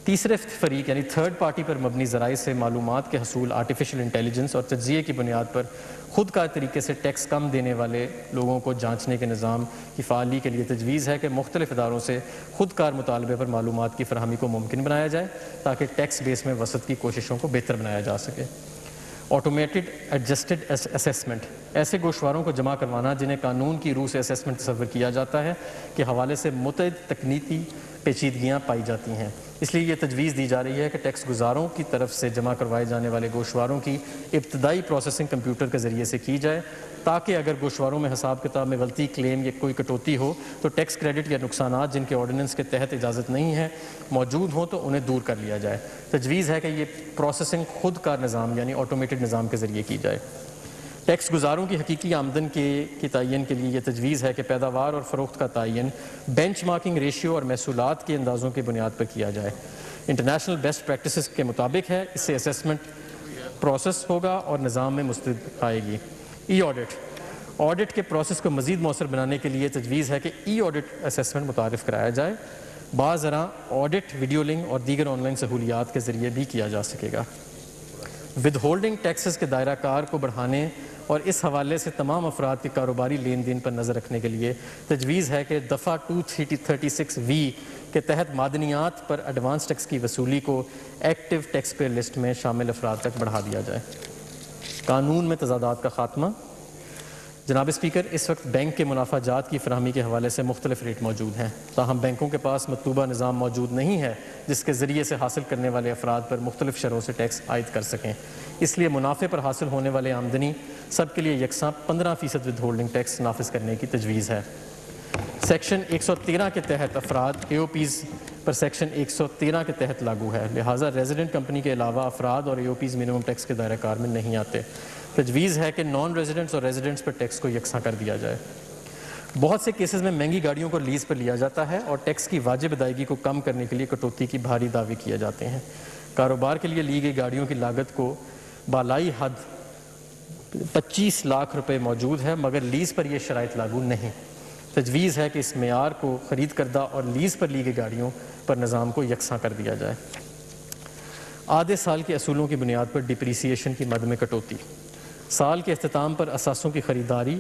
تیسرے فریق یعنی تھرڈ پارٹی پر مبنی ذرائع سے معلومات کے حصول آرٹیفیشل انٹیلیجنس اور تجزیے کی بنیاد پر خود کار طریقے سے ٹیکس کم دینے والے لوگوں کو جانچنے کے نظام کی فعالی کے لیے تجویز ہے کہ مختلف اداروں سے خود کار مطالبے پر معلومات کی فراہمی کو ممکن بنایا جائے تاکہ ٹیکس بیس میں وسعت کی کوششوں کو بہتر بنایا جا سکے۔ آٹومیٹڈ ایڈجسٹڈ اسیسمنٹ ایسے گوشواروں کو جمع کروانا جنہیں قانون کی روح سے اسیسمنٹ تصور کیا جاتا ہے کے حوالے سے متعدد تکنیکی پیچیدگیاں پائی جاتی ہیں، اس لیے یہ تجویز دی جا رہی ہے کہ ٹیکس گزاروں کی طرف سے جمع کروائے جانے والے گوشواروں کی ابتدائی پروسیسنگ کمپیوٹر کے ذریعے سے کی جائے تاکہ اگر گوشواروں میں حساب کتاب میں غلطی، کلیم یا کوئی کٹوتی ہو تو ٹیکس کریڈٹ یا نقصانات جن کے آرڈیننس کے تحت اجازت نہیں ہے موجود ہوں تو انہیں دور کر لیا جائے۔ تجویز ہے کہ یہ پروسیسنگ خود کار نظام یعنی آٹومیٹڈ نظام کے ذریعے کی جائے۔ ٹیکس گزاروں کی حقیقی آمدن کے تعین کے لیے یہ تجویز ہے کہ پیداوار اور فروخت کا تعین بینچ مارکنگ ریشیو اور محصولات کے اندازوں کی بنیاد پر کیا جائے۔ انٹرنیشنل بیسٹ پریکٹسز کے مطابق ہے، اس سے اسیسمنٹ پروسیس ہوگا اور نظام میں مستند آئے گی۔ ای آڈٹ کے پروسیس کو مزید مؤثر بنانے کے لیے تجویز ہے کہ ای آڈٹ اسیسمنٹ متعارف کرایا جائے۔ بعض ذرا آڈٹ ویڈیو لنک اور دیگر آن لائن سہولیات کے ذریعے بھی کیا جا سکے گا۔ ود ہولڈنگ ٹیکسز کے دائرہ کار کو بڑھانے اور اس حوالے سے تمام افراد کے کاروباری لین دین پر نظر رکھنے کے لیے تجویز ہے کہ دفعہ 236(v) کے تحت معدنیات پر ایڈوانس ٹیکس کی وصولی کو ایکٹیو ٹیکس پیئر لسٹ میں شامل افراد تک بڑھا دیا جائے۔ قانون میں تضادات کا خاتمہ جناب اسپیکر، اس وقت بینک کے منافع جات کی فراہمی کے حوالے سے مختلف ریٹ موجود ہیں، تاہم بینکوں کے پاس مطلوبہ نظام موجود نہیں ہے جس کے ذریعے سے حاصل کرنے والے افراد پر مختلف شرحوں سے ٹیکس عائد کر سکیں۔ اس لیے منافع پر حاصل ہونے والے آمدنی سب کے لیے یکساں 15% ود ہولڈنگ ٹیکس نافذ کرنے کی تجویز ہے۔ سیکشن 113 کے تحت افراد اے او پیز پر سیکشن 113 کے تحت لاگو ہے، لہٰذا ریزیڈنٹ کمپنی کے علاوہ افراد اور اے او پیز منیمم ٹیکس کے دائرہ کار میں نہیں آتے۔ تجویز ہے کہ نان ریزیڈنٹس اور ریزیڈنٹس پر ٹیکس کو یکساں کر دیا جائے۔ بہت سے کیسز میں مہنگی گاڑیوں کو لیز پر لیا جاتا ہے اور ٹیکس کی واجب ادائیگی کو کم کرنے کے لیے کٹوتی کی بھاری دعوے کیے جاتے ہیں۔ کاروبار کے لیے لی گئی گاڑیوں کی لاگت کو بالائی حد 25 لاکھ روپے موجود ہے، مگر لیز پر یہ شرائط لاگو نہیں۔ تجویز ہے کہ اس معیار کو خرید کردہ اور لیز پر لی گئی گاڑیوں پر نظام کو یکساں کر دیا جائے۔ آدھے سال کے اصولوں کی بنیاد پر ڈپریسیشن کی مد میں کٹوتی سال کے اختتام پر اثاثوں کی خریداری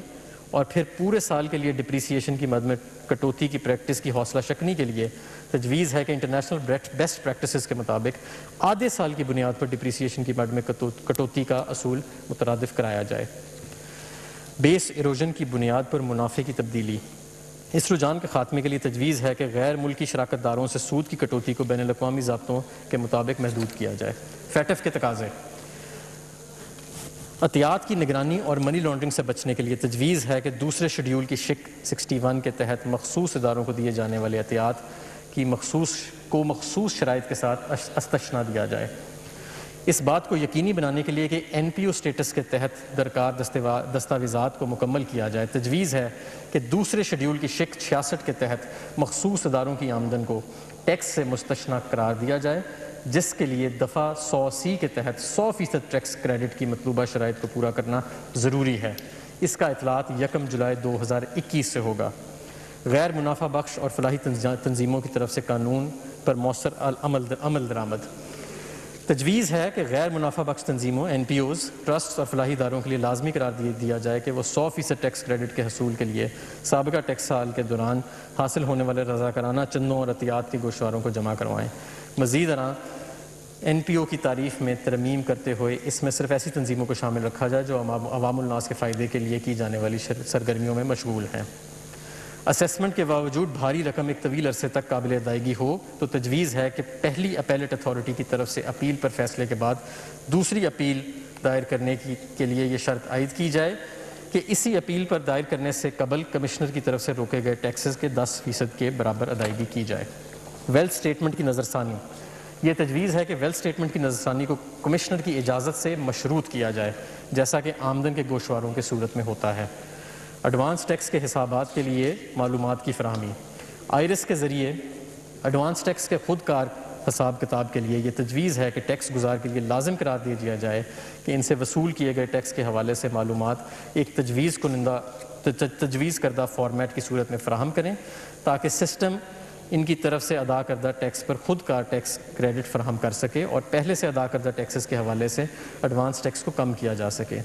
اور پھر پورے سال کے لیے ڈپریسیشن کی مد میں کٹوتی کی پریکٹس کی حوصلہ شکنی کے لیے تجویز ہے کہ انٹرنیشنل بیسٹ پریکٹسز کے مطابق آدھے سال کی بنیاد پر ڈپریسیشن کی مد میں کٹوتی کا اصول مترادف کرایا جائے۔ بیس ایروژن کی بنیاد پر منافع کی تبدیلی اس رجحان کے خاتمے کے لیے تجویز ہے کہ غیر ملکی شراکت داروں سے سود کی کٹوتی کو بین الاقوامی ضابطوں کے مطابق محدود کیا جائے۔ فیٹف کے تقاضے عطیات کی نگرانی اور منی لانڈرنگ سے بچنے کے لیے تجویز ہے کہ دوسرے شیڈول کی شک 61 کے تحت مخصوص اداروں کو دیے جانے والے عطیات کی مخصوص شرائط کے ساتھ استثناء دیا جائے۔ اس بات کو یقینی بنانے کے لیے کہ این پی او اسٹیٹس کے تحت درکار دستاویزات کو مکمل کیا جائے، تجویز ہے کہ دوسرے شیڈول کی شک 66 کے تحت مخصوص اداروں کی آمدن کو ٹیکس سے مستثنیٰ قرار دیا جائے، جس کے لیے دفعہ 100C کے تحت 100% ٹیکس کریڈٹ کی مطلوبہ شرائط کو پورا کرنا ضروری ہے۔ اس کا اطلاعات 1 جولائی 2021 سے ہوگا۔ غیر منافع بخش اور فلاحی تنظیموں کی طرف سے قانون پر مؤثر عمل درآمد تجویز ہے کہ غیر منافع بخش تنظیموں این پی اوز، ٹرسٹ اور فلاحی اداروں کے لیے لازمی قرار دیا جائے کہ وہ 100% ٹیکس کریڈٹ کے حصول کے لیے سابقہ ٹیکس سال کے دوران حاصل ہونے والے رضاکارانہ چندوں اور عطیات کے گوشواروں کو جمع کروائیں۔ مزید NPO کی تعریف میں ترمیم کرتے ہوئے اس میں صرف ایسی تنظیموں کو شامل رکھا جائے جو عوام الناس کے فائدے کے لیے کی جانے والی سرگرمیوں میں مشغول ہیں۔ اسیسمنٹ کے باوجود بھاری رقم ایک طویل عرصے تک قابل ادائیگی ہو تو تجویز ہے کہ پہلی اپیلیٹ اتھارٹی کی طرف سے اپیل پر فیصلے کے بعد دوسری اپیل دائر کرنے کے لیے یہ شرط عائد کی جائے کہ اسی اپیل پر دائر کرنے سے قبل کمشنر کی طرف سے روکے گئے ٹیکسز کے 10% کے برابر ادائیگی کی جائے۔ ویلتھ اسٹیٹمنٹ کی نظر ثانی، یہ تجویز ہے کہ ویلتھ اسٹیٹمنٹ کی نظر ثانی کو کمشنر کی اجازت سے مشروط کیا جائے، جیسا کہ آمدن کے گوشواروں کی صورت میں ہوتا ہے۔ ایڈوانس ٹیکس کے حسابات کے لیے معلومات کی فراہمی، آئرس کے ذریعے ایڈوانس ٹیکس کے خود کار حساب کتاب کے لیے یہ تجویز ہے کہ ٹیکس گزار کے لیے لازم قرار دے دیا جائے کہ ان سے وصول کیے گئے ٹیکس کے حوالے سے معلومات ایک تجویز کردہ فارمیٹ کی صورت میں فراہم کریں تاکہ سسٹم ان کی طرف سے ادا کردہ ٹیکس پر خود کار ٹیکس کریڈٹ فراہم کر سکے اور پہلے سے ادا کردہ ٹیکسز کے حوالے سے ایڈوانس ٹیکس کو کم کیا جا سکے۔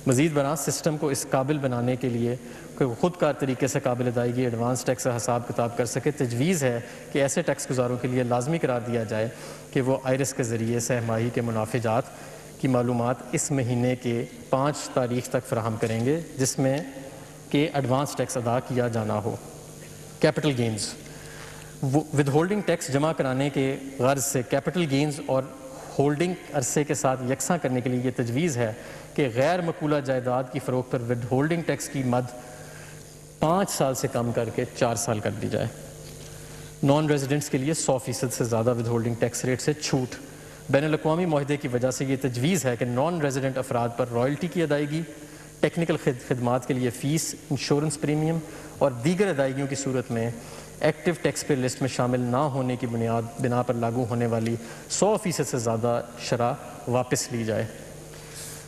مزید برآں سسٹم کو اس قابل بنانے کے لیے کہ وہ خود کار طریقے سے قابل ادائیگی ایڈوانس ٹیکس کا حساب کتاب کر سکے، تجویز ہے کہ ایسے ٹیکس گزاروں کے لیے لازمی قرار دیا جائے کہ وہ آئرس کے ذریعے سہ ماہی کے منافع جات کی معلومات اس مہینے کے 5 تاریخ تک فراہم کریں گے جس میں کہ ایڈوانس ٹیکس ادا کیا جانا ہو۔ Capital gains, withholding tax جمع کرانے کے غرض سے کیپٹل گینز اور ہولڈنگ عرصے کے ساتھ یکساں کرنے کے لیے یہ تجویز ہے کہ غیر مقولہ جائیداد کی فروخت پر ود ہولڈنگ ٹیکس کی مد 5 سال سے کم کر کے 4 سال کر دی جائے۔ نان ریزیڈنٹس کے لیے 100% سے زیادہ ود ہولڈنگ ٹیکس ریٹ سے چھوٹ، بین الاقوامی معاہدے کی وجہ سے یہ تجویز ہے کہ نان ریزیڈنٹ افراد پر رائلٹی کی ادائیگی، ٹیکنیکل خدمات کے لیے فیس، انشورنس پریمیم اور دیگر ادائیگیوں کی صورت میں ایکٹیو ٹیکس پے لسٹ میں شامل نہ ہونے کی بنا پر لاگو ہونے والی 100% سے زیادہ شرح واپس لی جائے۔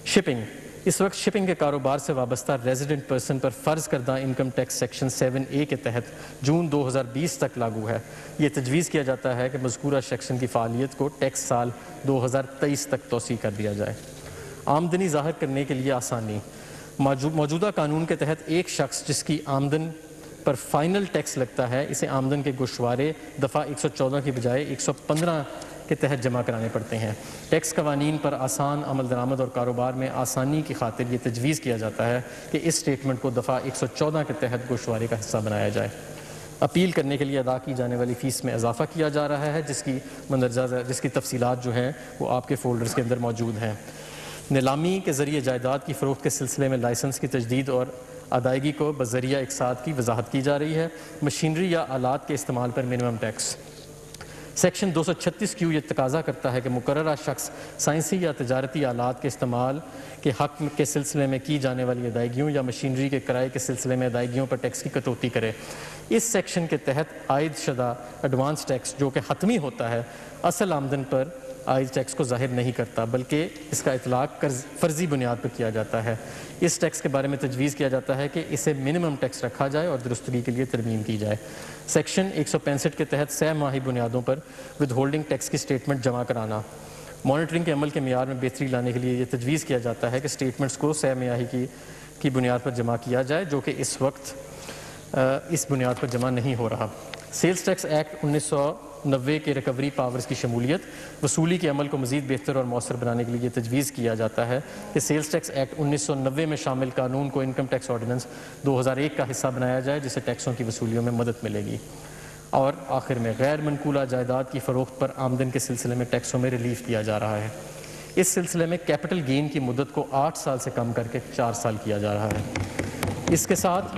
شپنگ، اس وقت شپنگ کے کاروبار سے وابستہ ریزیڈنٹ پرسن پر فرض کردہ انکم ٹیکس سیکشن 7A کے تحت جون 2020 تک لاگو ہے۔ یہ تجویز کیا جاتا ہے کہ مذکورہ سیکشن کی فعالیت کو ٹیکس سال 2023 تک توسیع کر دیا جائے۔ آمدنی ظاہر کرنے کے لیے آسانی، موجودہ قانون کے تحت ایک شخص جس کی آمدن پر فائنل ٹیکس لگتا ہے اسے آمدن کے گوشوارے دفعہ 114 کی بجائے 115 کے تحت جمع کرانے پڑتے ہیں۔ ٹیکس قوانین پر آسان عمل درآمد اور کاروبار میں آسانی کی خاطر یہ تجویز کیا جاتا ہے کہ اس اسٹیٹمنٹ کو دفعہ 114 کے تحت گوشوارے کا حصہ بنایا جائے۔ اپیل کرنے کے لیے ادا کی جانے والی فیس میں اضافہ کیا جا رہا ہے جس کی تفصیلات جو ہیں وہ آپ کے فولڈرز کے اندر موجود ہیں۔ نیلامی کے ذریعے جائیداد کی فروخت کے سلسلے میں لائسنس کی تجدید اور ادائیگی کو بذریعہ اقساط کی وضاحت کی جا رہی ہے۔ مشینری یا آلات کے استعمال پر منیمم ٹیکس، سیکشن 236Q یہ تقاضا کرتا ہے کہ مقررہ شخص سائنسی یا تجارتی آلات کے استعمال کے حق کے سلسلے میں کی جانے والی ادائیگیوں یا مشینری کے کرائے کے سلسلے میں ادائیگیوں پر ٹیکس کی کٹوتی کرے۔ اس سیکشن کے تحت عائد شدہ ایڈوانس ٹیکس جو کہ حتمی ہوتا ہے اصل آمدن پر عائد ٹیکس کو ظاہر نہیں کرتا بلکہ اس کا اطلاق فرضی بنیاد پر کیا جاتا ہے۔ اس ٹیکس کے بارے میں تجویز کیا جاتا ہے کہ اسے منیمم ٹیکس رکھا جائے اور درستگی کے لیے ترمیم کی جائے۔ سیکشن 165 کے تحت سہ ماہی بنیادوں پر ود ہولڈنگ ٹیکس کی اسٹیٹمنٹ جمع کرانا، مانیٹرنگ کے عمل کے معیار میں بہتری لانے کے لیے یہ تجویز کیا جاتا ہے کہ اسٹیٹمنٹس کو سہ ماہی کی بنیاد پر جمع کیا جائے جو کہ اس وقت اس بنیاد پر جمع نہیں ہو رہا۔ سیلز ٹیکس ایکٹ 1990 کے ریکوری پاورز کی شمولیت، وصولی کے عمل کو مزید بہتر اور مؤثر بنانے کے لیے یہ تجویز کیا جاتا ہے کہ سیلز ٹیکس ایکٹ 1990 میں شامل قانون کو انکم ٹیکس آرڈیننس 2001 کا حصہ بنایا جائے جس سے ٹیکسوں کی وصولیوں میں مدد ملے گی۔ اور آخر میں غیر منقولہ جائیداد کی فروخت پر آمدن کے سلسلے میں ٹیکسوں میں ریلیف دیا جا رہا ہے۔ اس سلسلے میں کیپٹل گین کی مدت کو 8 سال سے کم کر کے 4 سال کیا جا رہا ہے۔ اس کے ساتھ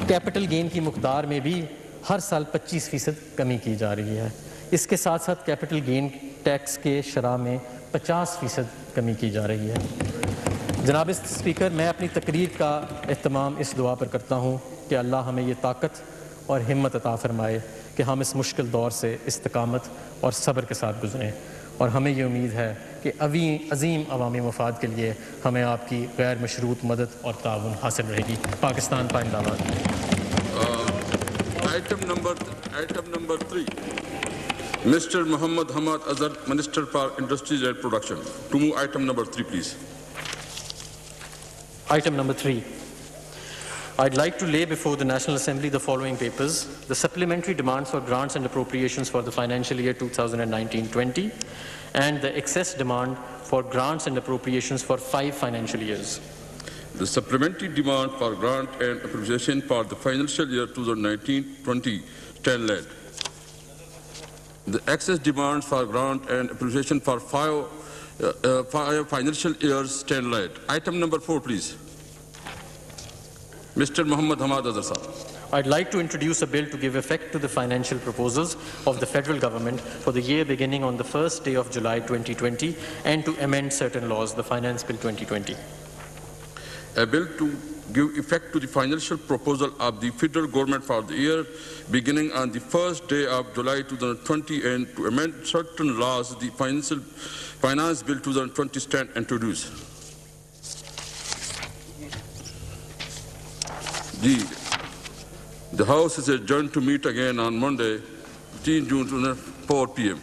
کیپٹل گین کی مقدار میں بھی ہر سال 25% کمی کی جا رہی ہے۔ اس کے ساتھ ساتھ کیپٹل گین ٹیکس کے شرح میں 50% کمی کی جا رہی ہے۔ جناب اسپیکر، میں اپنی تقریر کا اہتمام اس دعا پر کرتا ہوں کہ اللہ ہمیں یہ طاقت اور ہمت عطا فرمائے کہ ہم اس مشکل دور سے استقامت اور صبر کے ساتھ گزریں، اور ہمیں یہ امید ہے کہ عظیم عوامی مفاد کے لیے ہمیں آپ کی غیر مشروط مدد اور تعاون حاصل رہے گی۔ پاکستان پائندہ باد۔ Item number 3, Mr. Muhammad Hamad Azhar, Minister for Industries and Production. To move item number 3, please. Item number 3. I'd like to lay before the National Assembly the following papers: the supplementary demands for grants and appropriations for the financial year 2019-20, and the excess demand for grants and appropriations for 5 financial years. The supplementary demand for grant and appropriation for the financial year 2019-20 stand led. The excess demands for grant and appropriation for five financial years stand led. Item number 4, please. Mr. Muhammad Hamad Azhar Sahab. I'd like to introduce a bill to give effect to the financial proposals of the federal government for the year beginning on the first day of July 2020 and to amend certain laws, the Finance Bill 2020. A bill to give effect to the financial proposal of the federal government for the year beginning on the first day of July 2020 and to amend certain laws, the Finance Bill 2020 stand introduced. The House is adjourned to meet again on Monday, 15 June, 4 p.m.